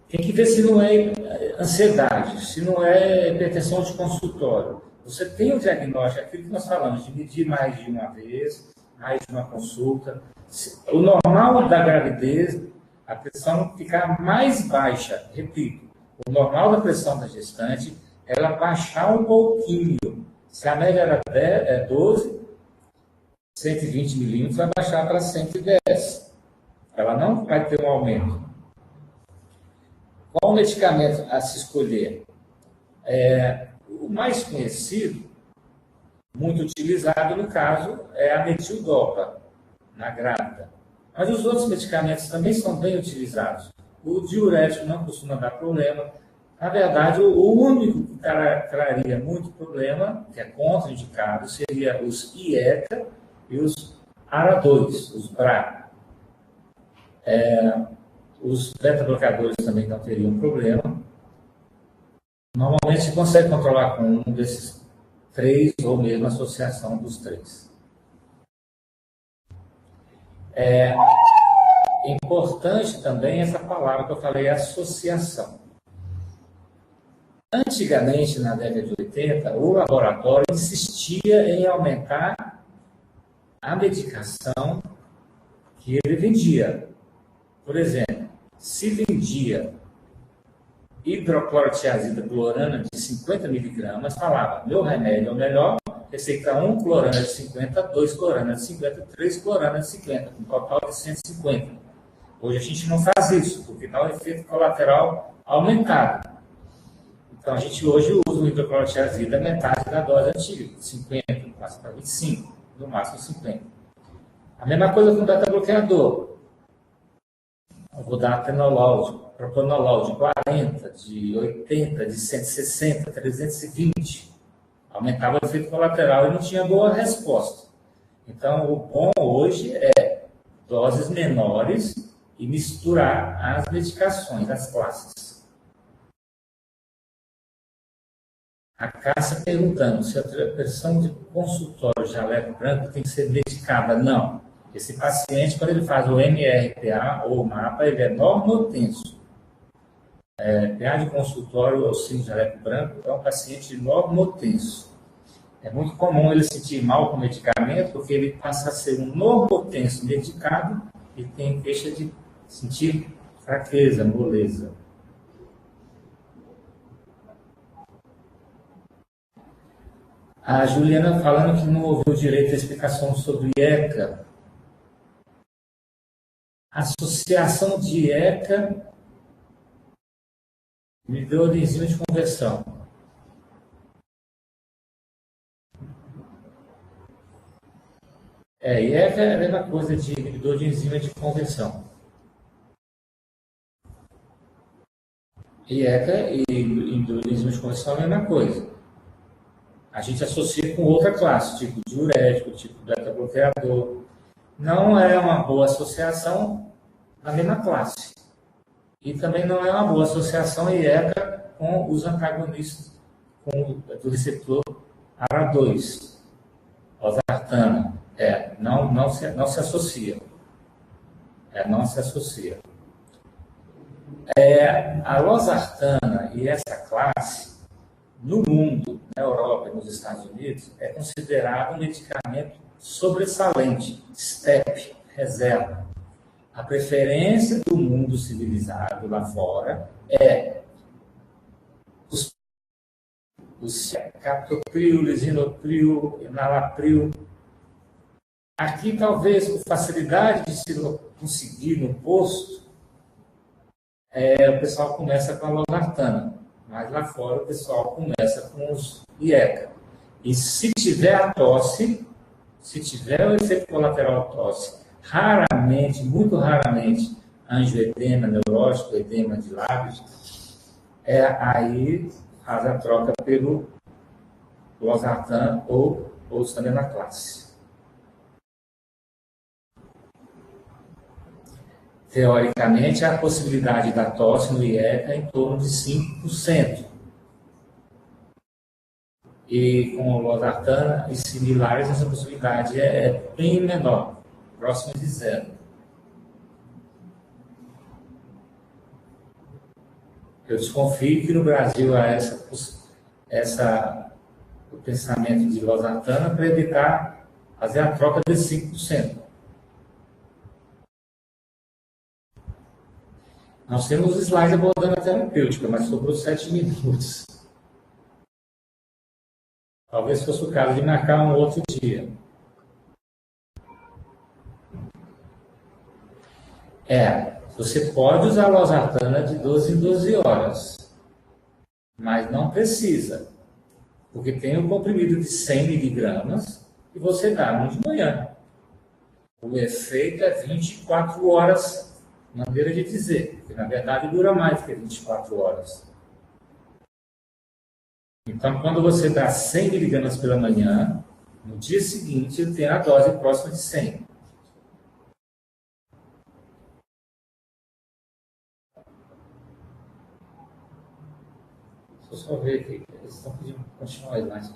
A: Tem que ver se não é ansiedade, se não é hipertensão de consultório. Você tem o diagnóstico, aquilo que nós falamos, de medir mais de uma vez, mais de uma consulta. O normal da gravidez, a pressão ficar mais baixa. Repito, o normal da pressão da gestante é ela baixar um pouquinho. Se a média era 12, 120 milímetros vai baixar para 110. Ela não vai ter um aumento. Qual medicamento a se escolher? O mais conhecido, muito utilizado no caso, é a metildopa, na grávida. Mas os outros medicamentos também são bem utilizados. O diurético não costuma dar problema. Na verdade, o único que traria muito problema, que é contraindicado, seria os IECA e os ARA2, os BRA. Os beta-bloqueadores também não teriam problema. Normalmente se consegue controlar com um desses três ou mesmo a associação dos três. É importante também essa palavra que eu falei, associação. Antigamente, na década de 80, o laboratório insistia em aumentar a medicação que ele vendia. Por exemplo, se vendia hidroclorotiazida clorana de 50 miligramas, falava, meu remédio é o melhor, receita 1 clorana de 50, 2 clorana de 50, 3 clorana de 50, um total de 150. Hoje a gente não faz isso, porque dá um efeito colateral aumentado. Então a gente hoje usa o hidroclorotiazida metade da dose antiga, 50, passa para 25, no máximo 50. A mesma coisa com o beta-bloqueador. Eu vou dar propanolol de 40, de 80, de 160, 320. Aumentava o efeito colateral e não tinha boa resposta. Então, o bom hoje é doses menores e misturar as medicações, as classes. A Cássia perguntando se a pressão de consultório jaleco branco tem que ser medicada. Não. Esse paciente, quando ele faz o MRPA ou o mapa, ele é normotenso. PA de consultório ou sim jaleco branco é um paciente normotenso. É muito comum ele sentir mal com o medicamento, porque ele passa a ser um normotenso medicado e deixa de sentir fraqueza, moleza. A Juliana falando que não ouviu direito a explicação sobre ECA. Associação de ECA inibidor de enzima de conversão. ECA é a mesma coisa de inibidor de enzima de conversão. ECA e inibidor de enzima de conversão é a mesma coisa. A gente associa com outra classe, tipo diurético, tipo beta-bloqueador. Não é uma boa associação na mesma classe. E também não é uma boa associação ECA com os antagonistas do receptor ARA2, losartana. Não se associa. Não se associa. A losartana e essa classe, no mundo, na Europa e nos Estados Unidos, é considerado um medicamento sobressalente, STEP, reserva. A preferência do mundo civilizado lá fora é os captopril, lisinopril, enalapril. Aqui, talvez, por facilidade de se conseguir no posto, o pessoal começa com a losartana. Mas lá fora o pessoal começa com os IECA. E se tiver a tosse, se tiver o efeito colateral tosse, raramente, muito raramente, angioedema neurológico, edema de lábios, aí faz a troca pelo losartan ou também na classe. Teoricamente, a possibilidade da tosse no IECA é em torno de 5%. E com o losartana e similares, essa possibilidade é bem menor, próxima de zero. Eu desconfio que no Brasil há o pensamento de losartana para evitar fazer a troca de 5%. Nós temos slides abordando a terapêutica, mas sobrou 7 minutos. Talvez fosse o caso de marcar um outro dia. Você pode usar a losartana de 12 em 12 horas, mas não precisa, porque tem um comprimido de 100 miligramas e você dá um de manhã. O efeito é 24 horas. Maneira de dizer, porque na verdade dura mais que 24 horas. Então, quando você dá 100 miligramas pela manhã, no dia seguinte tem a dose próxima de 100. Deixa eu só ver aqui, eles estão pedindo continuar mais.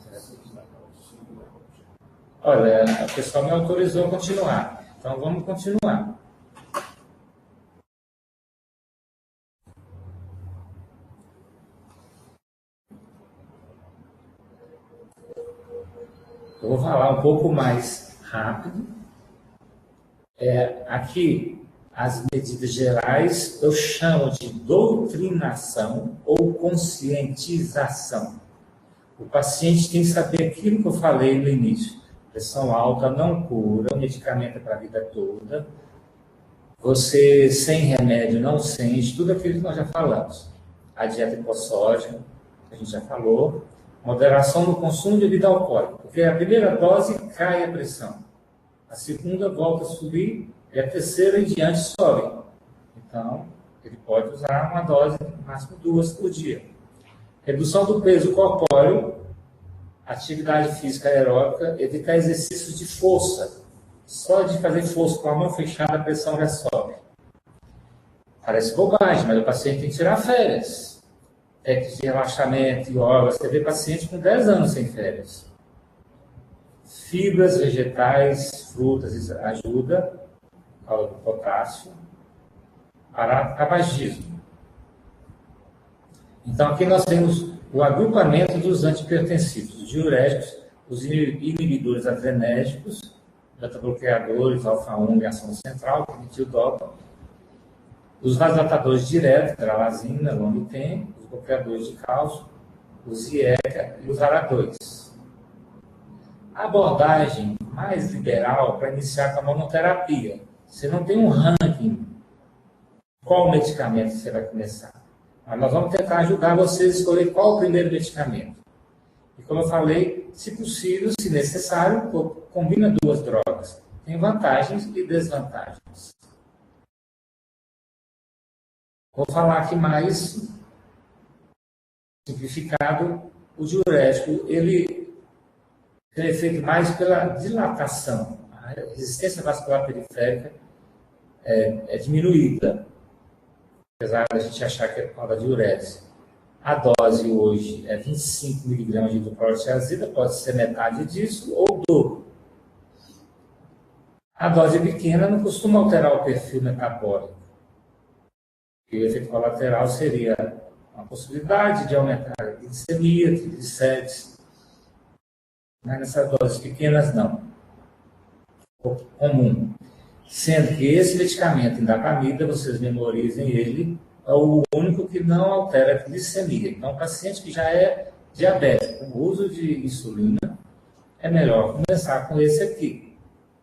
A: Olha, o pessoal me autorizou a continuar, então vamos continuar. Eu vou falar um pouco mais rápido. Aqui, as medidas gerais eu chamo de doutrinação ou conscientização. O paciente tem que saber aquilo que eu falei no início. Pressão alta não cura, o medicamento é para a vida toda. Você, sem remédio, não sente, tudo aquilo que nós já falamos. A dieta hipossódica, que a gente já falou. Moderação no consumo de bebida alcoólica, porque a primeira dose cai a pressão, a segunda volta a subir e a terceira em diante sobe. Então, ele pode usar uma dose, no máximo 2 por dia. Redução do peso corpóreo, atividade física aeróbica, evitar exercícios de força. Só de fazer força com a mão fechada a pressão já sobe. Parece bobagem, mas o paciente tem que tirar férias. técnicas de relaxamento, yoga. Você vê paciente com 10 anos sem férias. Fibras vegetais, frutas, isso ajuda ao potássio para tabagismo. Então, aqui nós temos o agrupamento dos antihipertensivos, os diuréticos, os inibidores adrenérgicos, beta-bloqueadores, alfa-1 em ação central, metildopa, os vasodilatadores diretos, tralazina, lomiten, os bloqueadores de cálcio, os IECA e os ARA2. A abordagem mais liberal para iniciar com a monoterapia. Você não tem um ranking qual medicamento você vai começar. Mas nós vamos tentar ajudar vocês a escolher qual o primeiro medicamento. E como eu falei, se possível, se necessário, combina duas drogas. Tem vantagens e desvantagens. Vou falar aqui mais simplificado. O diurético, ele tem efeito mais pela dilatação. A resistência vascular periférica é diminuída, apesar da gente achar que é por causa da diurese. A dose hoje é 25 mg de hidroclorotiazida, pode ser metade disso ou o dobro. A dose pequena não costuma alterar o perfil metabólico. E o efeito colateral seria uma possibilidade de aumentar a glicemia, triglicérides. Mas nessas doses pequenas, não. Comum. Sendo que esse medicamento, indapamida, vocês memorizem ele, é o único que não altera a glicemia. Então, o paciente que já é diabético, com uso de insulina, é melhor começar com esse aqui,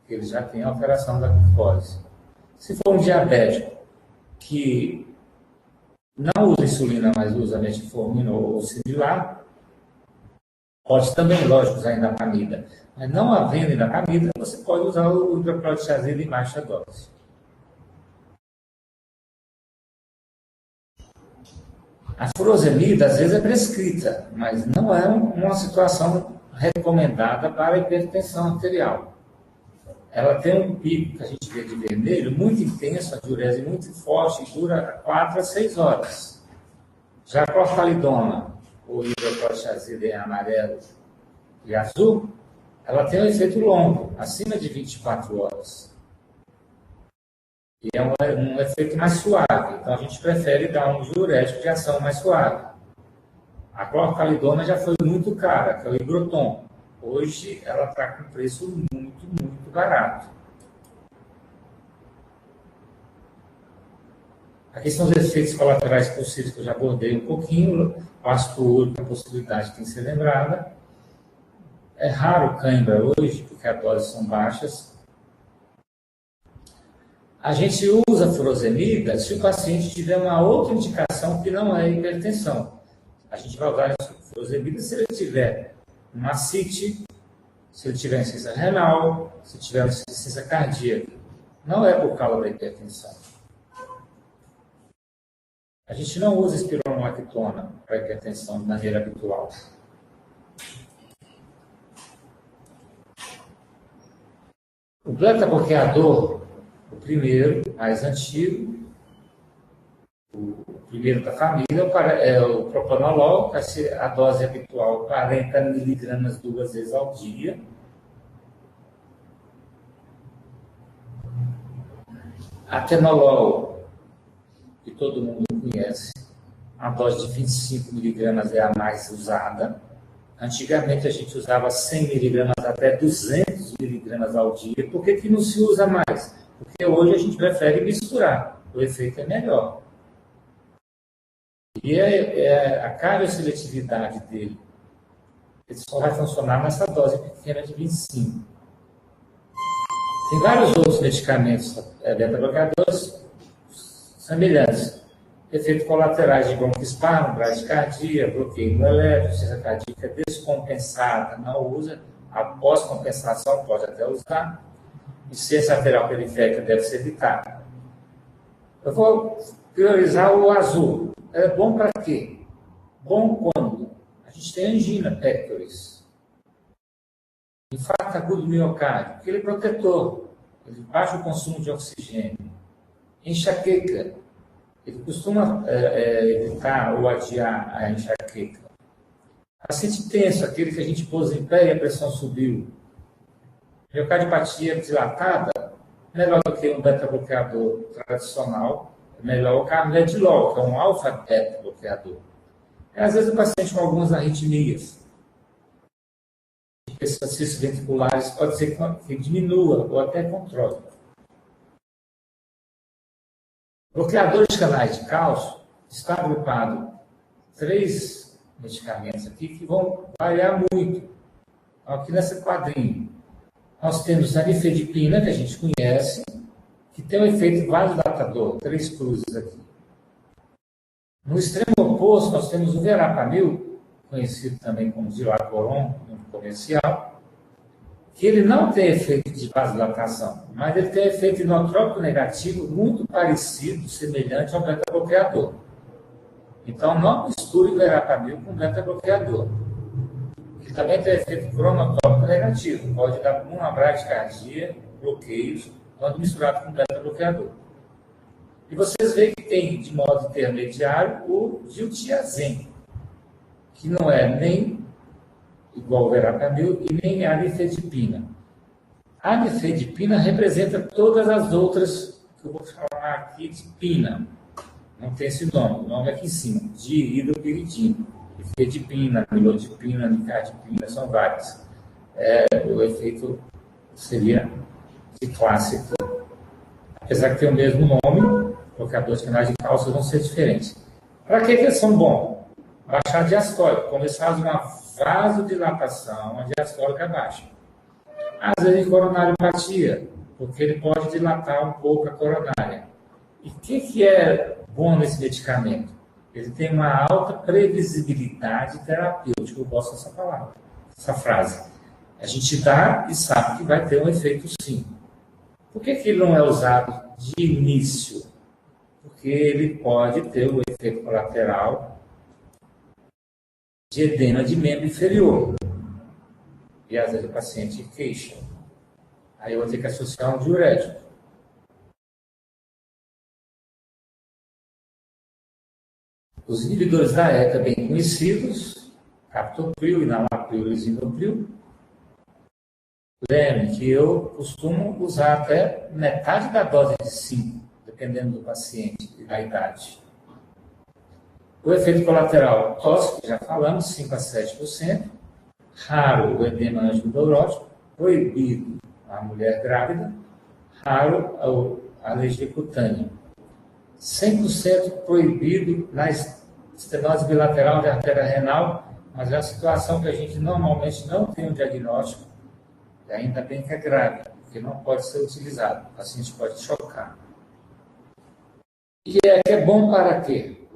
A: que ele já tem alteração da glicose. Se for um diabético que não usa insulina, mas usa metformina ou similar, pode também, lógico, usar indapamida. Mas não havendo indapamida, você pode usar o hidroclorotiazida em baixa dose. A furosemida, às vezes, é prescrita, mas não é uma situação recomendada para a hipertensão arterial. Ela tem um pico, que a gente vê de vermelho, muito intenso, a diurese muito forte, e dura 4 a 6 horas. Já a clorfalidona, ou hidroclorotiazida em amarelo e azul, ela tem um efeito longo, acima de 24 horas. E é um efeito mais suave. Então, a gente prefere dar um diurético de ação mais suave. A clorfalidona já foi muito cara, que é o Igroton. Hoje, ela está com preço muito, muito barato. Aqui são os efeitos colaterais possíveis que eu já abordei um pouquinho. O ácido úrico, a possibilidade tem que ser lembrada. É raro cãibra hoje, porque as doses são baixas. A gente usa furosemida se o paciente tiver uma outra indicação que não é hipertensão. A gente vai usar furosemida se ele tiver uma ascite, se ele tiver insuficiência renal, se tiver insuficiência cardíaca. Não é por causa da hipertensão. A gente não usa espironolactona para hipertensão de maneira habitual. O beta-bloqueador, o primeiro, mais antigo, o primeiro da família, é o propranolol, a dose habitual 40 mg 2 vezes ao dia. Atenolol, que todo mundo conhece, a dose de 25 mg é a mais usada. Antigamente a gente usava 100 mg até 200 mg ao dia. Por que não se usa mais? Porque hoje a gente prefere misturar. O efeito é melhor. E a cardioseletividade dele, ele só vai funcionar nessa dose pequena de 25. Tem vários outros medicamentos beta-bloqueadores semelhantes. Efeitos colaterais de broncoespasmo, bradicardia, bloqueio do elétrico, insuficiência cardíaca descompensada, não usa. Após compensação, pode até usar. Insuficiência arterial periférica deve ser evitada. Eu vou priorizar o azul. É bom para quê? Bom quando a gente tem angina pectoris, infarto agudo do miocárdio, porque ele é protetor, ele baixa o consumo de oxigênio, enxaqueca, ele costuma evitar ou adiar a enxaqueca. Paciente tenso, aquele que a gente pôs em pé e a pressão subiu. Miocardiopatia dilatada, melhor do que um beta-bloqueador tradicional, melhor o carvedilol, que é um alfa-beta-bloqueador. Às vezes o paciente com algumas arritmias, exercícios ventriculares, pode ser que diminua ou até controle. Bloqueadores de canais de cálcio está agrupado 3 medicamentos aqui que vão variar muito. Aqui nesse quadrinho, nós temos a nifedipina, que a gente conhece, que tem um efeito vasodilatador, 3 cruzes aqui. No extremo oposto, nós temos o verapamil, conhecido também como dilacoron, no comercial, que ele não tem efeito de vasodilatação, mas ele tem efeito inotrópico negativo muito parecido, semelhante ao beta-bloqueador. Então, não misture o verapamil com o beta-bloqueador. Ele também tem efeito cronotrópico negativo, pode dar uma bradicardia, bloqueios, quando misturado com o beta-bloqueador. E vocês veem que tem, de modo intermediário, o diltiazem, que não é nem igual ao verapamil e nem a nifedipina. A nifedipina representa todas as outras, que eu vou falar aqui de pina. Não tem esse nome, o nome é aqui em cima, dihidropiridina. Nifedipina, nilodipina, nicardipina, são várias. O efeito seria de clássico. Apesar de ter o mesmo nome, bloqueadores de canais de cálcio vão ser diferentes. Para que eles são bons? Baixar a diastólica, começar a fazer uma vasodilatação, a diastólica baixa. Às vezes, coronariopatia, porque ele pode dilatar um pouco a coronária. E o que é bom nesse medicamento? Ele tem uma alta previsibilidade terapêutica. Eu gosto dessa palavra, essa frase. A gente dá e sabe que vai ter um efeito sim. Por que ele não é usado de início? Porque ele pode ter o efeito colateral de edema de membro inferior. E às vezes o paciente queixa. Aí eu vou ter que associar um diurético. Os inibidores da ECA bem conhecidos, captopril, enalapril e lisinopril. Lembre que eu costumo usar até metade da dose de 5, dependendo do paciente e da idade. O efeito colateral tóxico, já falamos, 5 a 7%. Raro o edema angioneurótico, proibido a mulher grávida. Raro a alergia cutânea. 100% proibido na estenose bilateral de artéria renal, mas é uma situação que a gente normalmente não tem um diagnóstico, e ainda bem que é grave, porque não pode ser utilizado, o paciente pode chocar. E é bom para quê?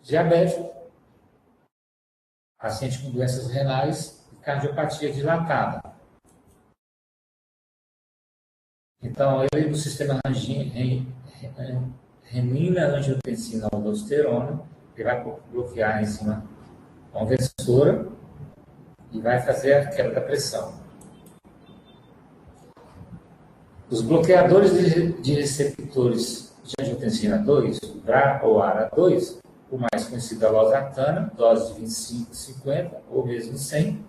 A: Diabético, paciente com doenças renais e cardiopatia dilatada. Então, ele no sistema renina, angiotensina, aldosterona, ele vai bloquear a enzima conversora e vai fazer a quebra da pressão. Os bloqueadores de receptores de angiotensina 2, BRA ou ARA2, o mais conhecido é a losartana, dose de 25, 50 ou mesmo 100.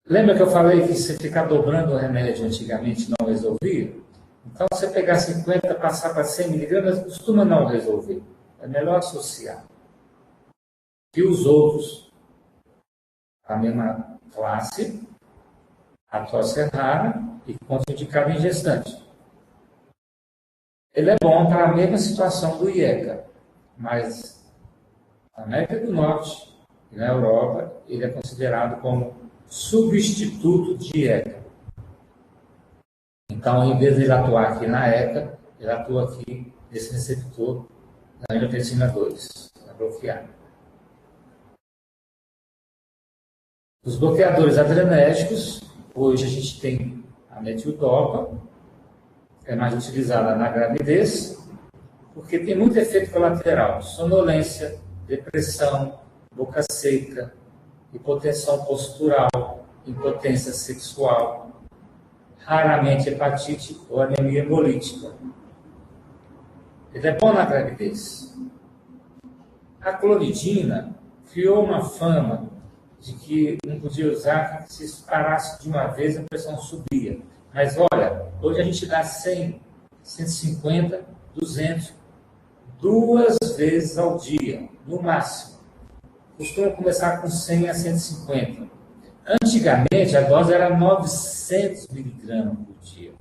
A: Lembra que eu falei que se ficar dobrando o remédio antigamente não resolvia? Então, se você pegar 50 e passar para 100 miligramas, costuma não resolver. É melhor associar. E os outros, a mesma classe, a tosse é rara e contraindicada em gestante. Ele é bom para a mesma situação do IECA, mas na América do Norte e na Europa, ele é considerado como substituto de IECA. Então, em vez de ele atuar aqui na ECA, ele atua aqui nesse receptor da angiotensina 2, para bloquear. Os bloqueadores adrenérgicos, hoje a gente tem a metildopa, que é mais utilizada na gravidez, porque tem muito efeito colateral, sonolência, depressão, boca seca, hipotensão postural, impotência sexual, raramente hepatite ou anemia hemolítica. Ele é bom na gravidez. A clonidina criou uma fama de que não podia usar, que se parasse de uma vez a pressão subia. Mas olha, hoje a gente dá 100, 150, 200, 2 vezes ao dia, no máximo. Costuma começar com 100 a 150. Antigamente, a dose era 900 miligramas por dia.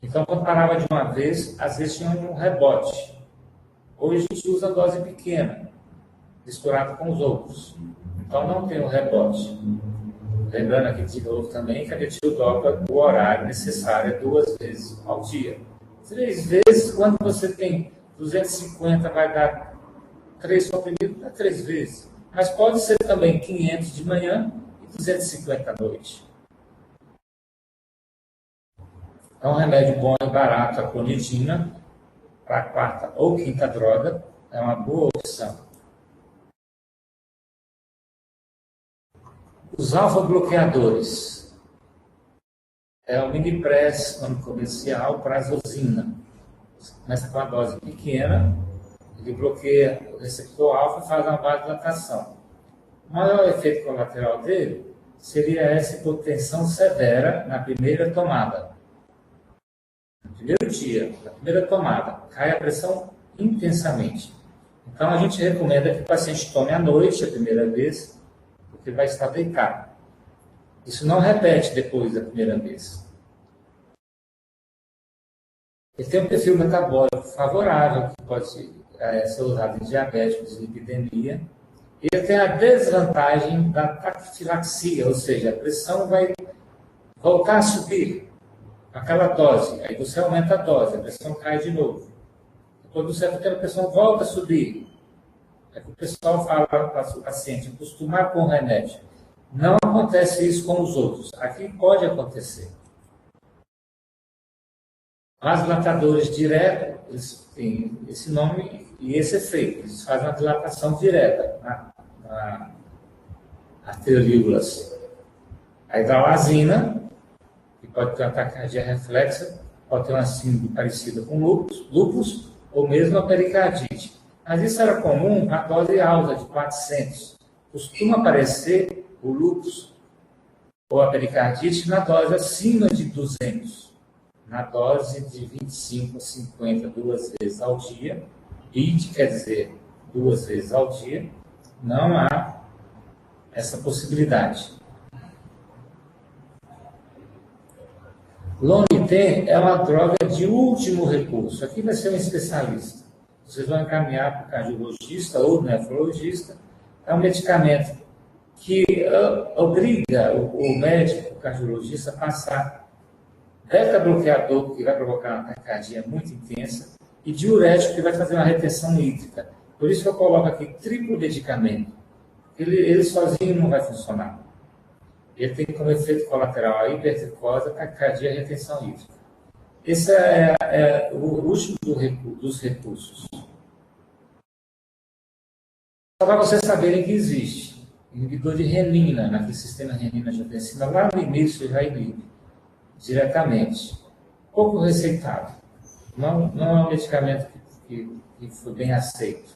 A: Então, quando parava de uma vez, às vezes tinha um rebote. Hoje a gente usa a dose pequena, misturada com os outros. Então, não tem o rebote. Lembrando aqui de novo também que a metildopa, o horário necessário é 2 vezes ao dia. 3 vezes, quando você tem 250, vai dar 3 comprimidos, dá 3 vezes. Mas pode ser também 500 de manhã e 250 à noite. É um remédio bom e barato, a clonidina, para a 4ª ou 5ª droga, é uma boa opção. Os alfa-bloqueadores. É o mini-press, nome comercial, prazosina. Começa com uma dose pequena, ele bloqueia o receptor alfa e faz uma vasodilatação. O maior efeito colateral dele seria essa hipotensão severa na primeira tomada. No primeiro dia, na primeira tomada, cai a pressão intensamente. Então, a gente recomenda que o paciente tome à noite, a primeira vez, porque vai estar deitado. Isso não repete depois da primeira vez. Ele tem um perfil metabólico favorável, que pode ser usado em diabéticos e lipidemia. Ele tem a desvantagem da taquifilaxia, ou seja, a pressão vai voltar a subir aquela dose. Aí você aumenta a dose, a pressão cai de novo. Depois do certo tempo, a pressão volta a subir. É que o pessoal fala para o paciente acostumar com o remédio. Não acontece isso com os outros. Aqui pode acontecer. Vasodilatadores direto, eles têm esse nome e esse efeito. Eles fazem uma dilatação direta na arteriolígulas. A hidralazina, que pode ter uma taquicardia reflexa, pode ter uma síndrome parecida com lúpus ou mesmo a pericardite. Mas isso era comum para dose alta de 400. Costuma aparecer o lúpus ou a pericardite na dose acima de 200. Na dose de 25 a 50, 2 vezes ao dia, IT quer dizer 2 vezes ao dia, não há essa possibilidade. Loniten é uma droga de último recurso. Aqui vai ser um especialista. Vocês vão encaminhar para o cardiologista ou nefrologista. É um medicamento que obriga o médico, o cardiologista, a passar beta-bloqueador, que vai provocar uma taquicardia muito intensa, e diurético, que vai fazer uma retenção hídrica. Por isso que eu coloco aqui triplo medicamento. Ele sozinho não vai funcionar. Ele tem como efeito colateral a hipertricose, a taquicardia e a retenção hídrica. Esse é o último dos recursos. Só para vocês saberem que existe inibidor de renina, naquele sistema renina-angiotensina, lá no início já inibe diretamente. Pouco receitado. Não é um medicamento que foi bem aceito.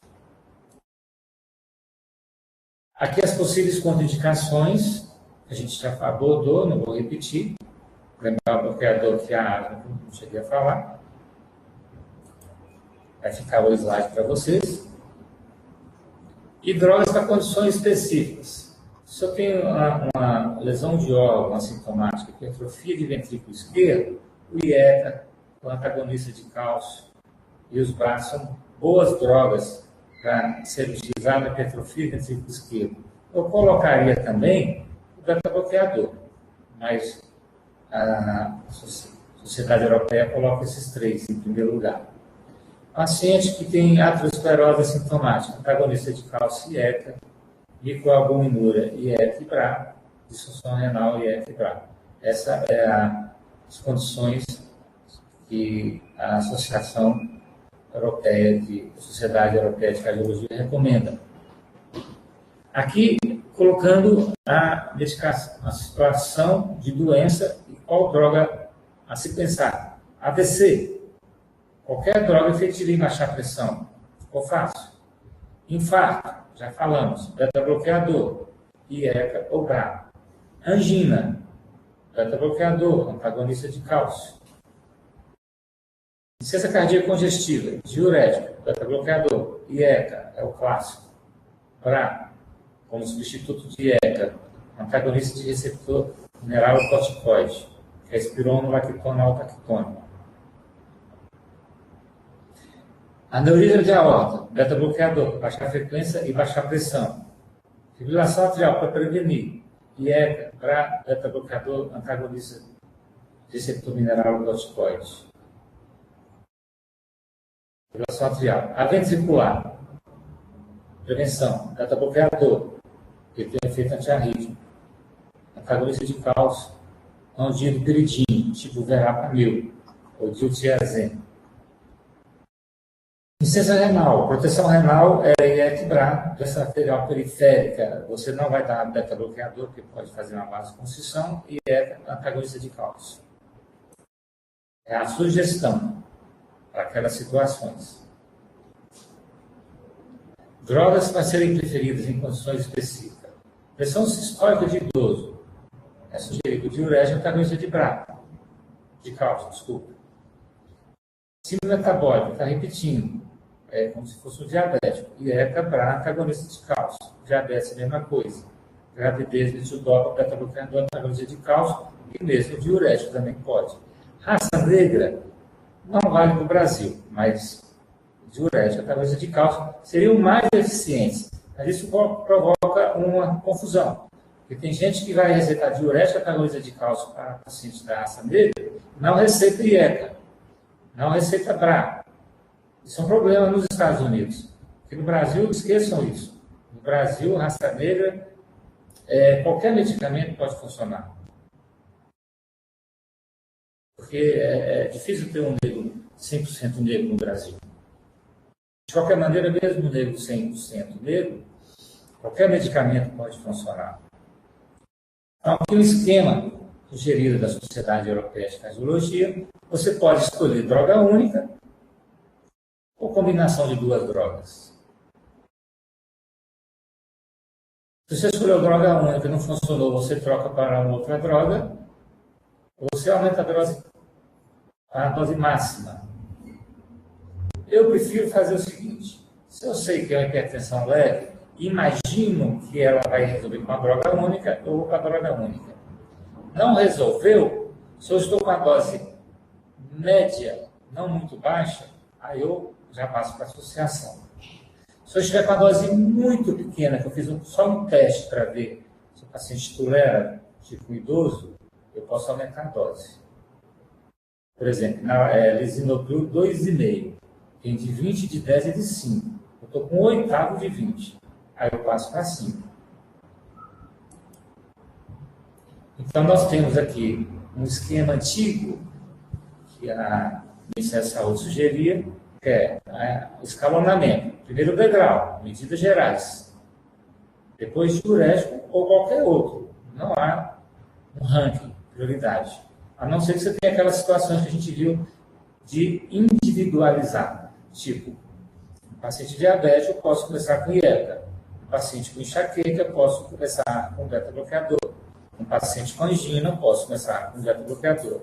A: Aqui as possíveis contraindicações, a gente já abordou, não vou repetir. Lembrar o bloqueador que não cheguei a falar. Vai ficar o slide para vocês. E drogas para condições específicas. Se eu tenho uma lesão de órgão assintomática, hipertrofia de ventrículo esquerdo, o IECA, o antagonista de cálcio e os BRAF são boas drogas para ser utilizado na hipertrofia de ventrículo esquerdo. Eu colocaria também o beta-bloqueador, mas a Sociedade Europeia coloca esses 3 em primeiro lugar. Paciente que tem aterosclerose assintomática, antagonista de cálcio IECA, microalbuminúria IECA e BRA, disfunção renal IECA e BRA. Essas as condições que a Associação Europeia a Sociedade Europeia de Cardiologia recomenda. Aqui, colocando a medicação, a situação de doença e qual droga a se pensar. AVC. Qualquer droga efetiva em baixar a pressão. Ficou fácil. Infarto, já falamos. Beta-bloqueador, IECA ou BRA. Angina, beta-bloqueador, antagonista de cálcio. Insuficiência cardíaca congestiva, diurético, beta-bloqueador, IECA, é o clássico. BRA, como substituto de IECA, antagonista de receptor mineralocorticoide, que é espironolactona aldoactona. Aneurisma de aorta, beta-bloqueador, baixar frequência e baixar pressão. Fibrilação atrial para prevenir, IECA, BRA, beta-bloqueador, antagonista de receptor mineralocorticoide. Fibrilação atrial. A ventricular, prevenção, beta-bloqueador, que tem efeito antiarrítmico. Antagonista de cálcio, andinopiridina, tipo verapamil, ou diltiazem. Insuficiência renal. Proteção renal é IEC-BRA, doença arterial periférica. Você não vai dar beta-bloqueador, porque pode fazer uma vasoconstrição, e é antagonista de cálcio. É a sugestão para aquelas situações. Drogas para serem preferidas em condições específicas. Pressão sistólica de idoso. É sugerido diurético antagonista de BRA. De cálcio, desculpa. Síndrome metabólica, está repetindo. É como se fosse um diabético. IECA, BRA, antagonista de cálcio. Diabetes, a mesma coisa. Gravidez, metildopa, beta-bloqueador, antagonista de cálcio. E mesmo o diurético também pode. Raça negra, não vale para o Brasil, mas diurético, antagonista de cálcio, seriam mais eficientes. Mas isso provoca uma confusão. Porque tem gente que vai receitar diurético, antagonista de cálcio para pacientes da raça negra, não receita IECA, não receita BRA. Isso é um problema nos Estados Unidos. Porque no Brasil, esqueçam isso. No Brasil, raça negra, qualquer medicamento pode funcionar. Porque é difícil ter um negro 100% negro no Brasil. De qualquer maneira, mesmo um negro 100% negro, qualquer medicamento pode funcionar. Então, aqui um esquema sugerido da Sociedade Europeia de Cardiologia, você pode escolher droga única ou combinação de duas drogas. Se você escolheu droga única e não funcionou, você troca para uma outra droga, ou você aumenta a dose máxima. Eu prefiro fazer o seguinte: se eu sei que é uma hipertensão leve, imagino que ela vai resolver com a droga única, eu vou com a droga única. Não resolveu, se eu estou com a dose média, não muito baixa, aí eu já passo para a associação. Se eu estiver com a dose muito pequena, que eu fiz só um teste para ver se o paciente tolera, tipo idoso, eu posso aumentar a dose. Por exemplo, lisinopril 2,5. Tem de 20, de 10 e de 5. Eu estou com 1/8 de 20. Aí eu passo para 5. Então, nós temos aqui um esquema antigo que a Ministério da Saúde sugeria, que é escalonamento. Primeiro degrau, medidas gerais. Depois diurético ou qualquer outro. Não há um ranking, prioridade. A não ser que você tenha aquelas situações que a gente viu de individualizar. Tipo, um paciente diabético, eu posso começar com IECA. Um paciente com enxaqueca, eu posso começar com beta-bloqueador. Um paciente com angina, eu posso começar com beta-bloqueador.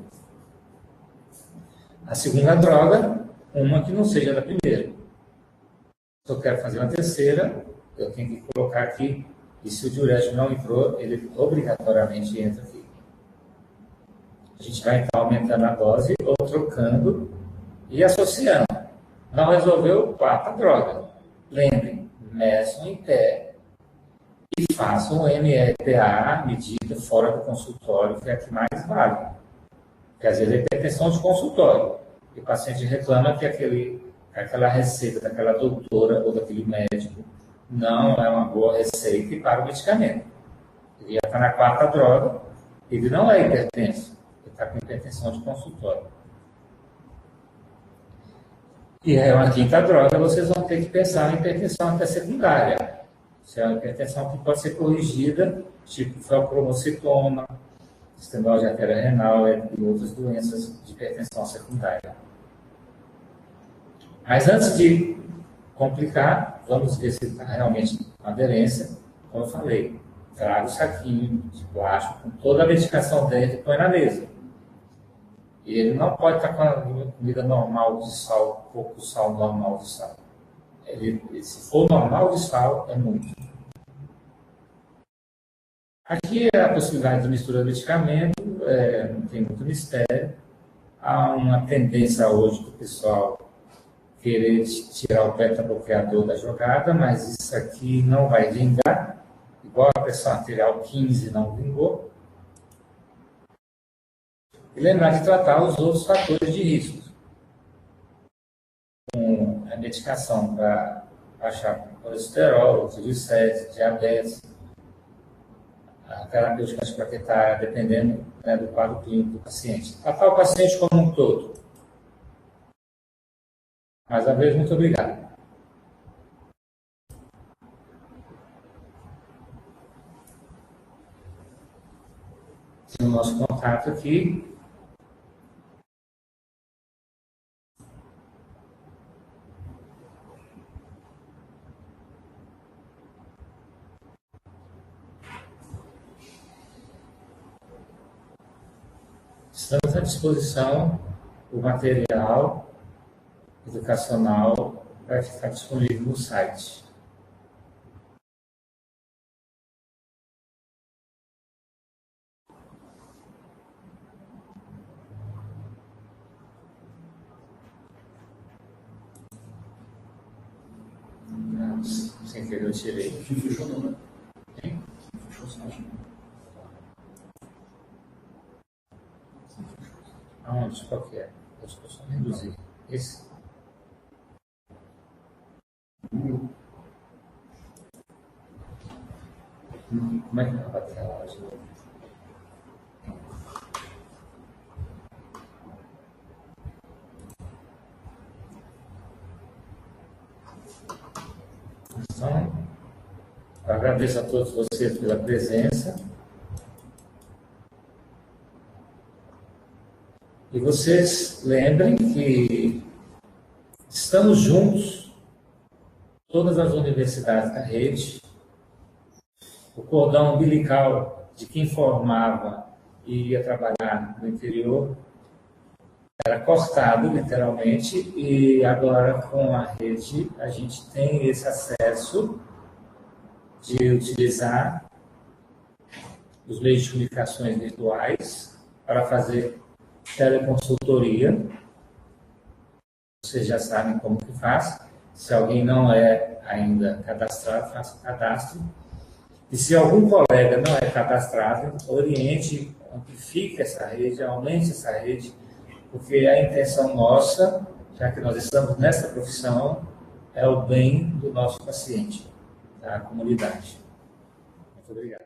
A: A segunda droga, uma que não seja da primeira. Se eu quero fazer uma terceira, eu tenho que colocar aqui, e se o diurético não entrou, ele obrigatoriamente entra aqui. A gente vai então aumentando a dose, ou trocando e associando. Não resolveu, quarta droga. Lembrem, meçam em pé e façam o MRPA, medida fora do consultório, que é a que mais vale. Porque às vezes é hipertensão de consultório. E o paciente reclama que aquela receita daquela doutora ou daquele médico não é uma boa receita e para o medicamento. Ele já está na quarta droga, ele não é hipertenso, ele está com hipertensão de consultório. E é uma quinta droga, vocês vão ter que pensar em hipertensão até secundária. Isso é uma hipertensão que pode ser corrigida, tipo felcromocitoma, estenose de artéria renal e outras doenças de hipertensão secundária. Mas antes de complicar, vamos ver se está realmente com aderência. Como eu falei, traga o saquinho de plástico com toda a medicação dentro e põe na mesa. E ele não pode estar com a comida normal de sal, pouco sal normal de sal. Se for normal de sal, é muito. Aqui é a possibilidade de mistura de medicamento, não tem muito mistério. Há uma tendência hoje do pessoal querer tirar o beta-bloqueador da jogada, mas isso aqui não vai vingar, igual a pressão arterial 15 não vingou. E lembrar de tratar os outros fatores de risco, com a medicação para baixar colesterol, triglicérides, diabetes, a terapêutica antiplaquetária, dependendo, né, do quadro clínico do paciente. Tratar o paciente como um todo. Mais uma vez, muito obrigado. Tem o nosso contato aqui. Estamos à disposição. O material educacional vai ficar disponível no site. Sem querer eu tirei.
B: Aqui fechou não, né? Hein? Fechou o site.
A: Aonde? Qual que é? Acho que eu só reduzir. Esse? Como é que vai bater a loja? Então, eu agradeço a todos vocês pela presença. E vocês lembrem que estamos juntos, todas as universidades da rede. O cordão umbilical de quem formava e ia trabalhar no interior era cortado, literalmente, e agora com a rede a gente tem esse acesso de utilizar os meios de comunicações virtuais para fazer teleconsultoria. Vocês já sabem como que faz. Se alguém não é ainda cadastrado, faça o cadastro. E se algum colega não é cadastrado, oriente, amplifique essa rede, aumente essa rede, porque a intenção nossa, já que nós estamos nessa profissão, é o bem do nosso paciente, da comunidade. Muito obrigado.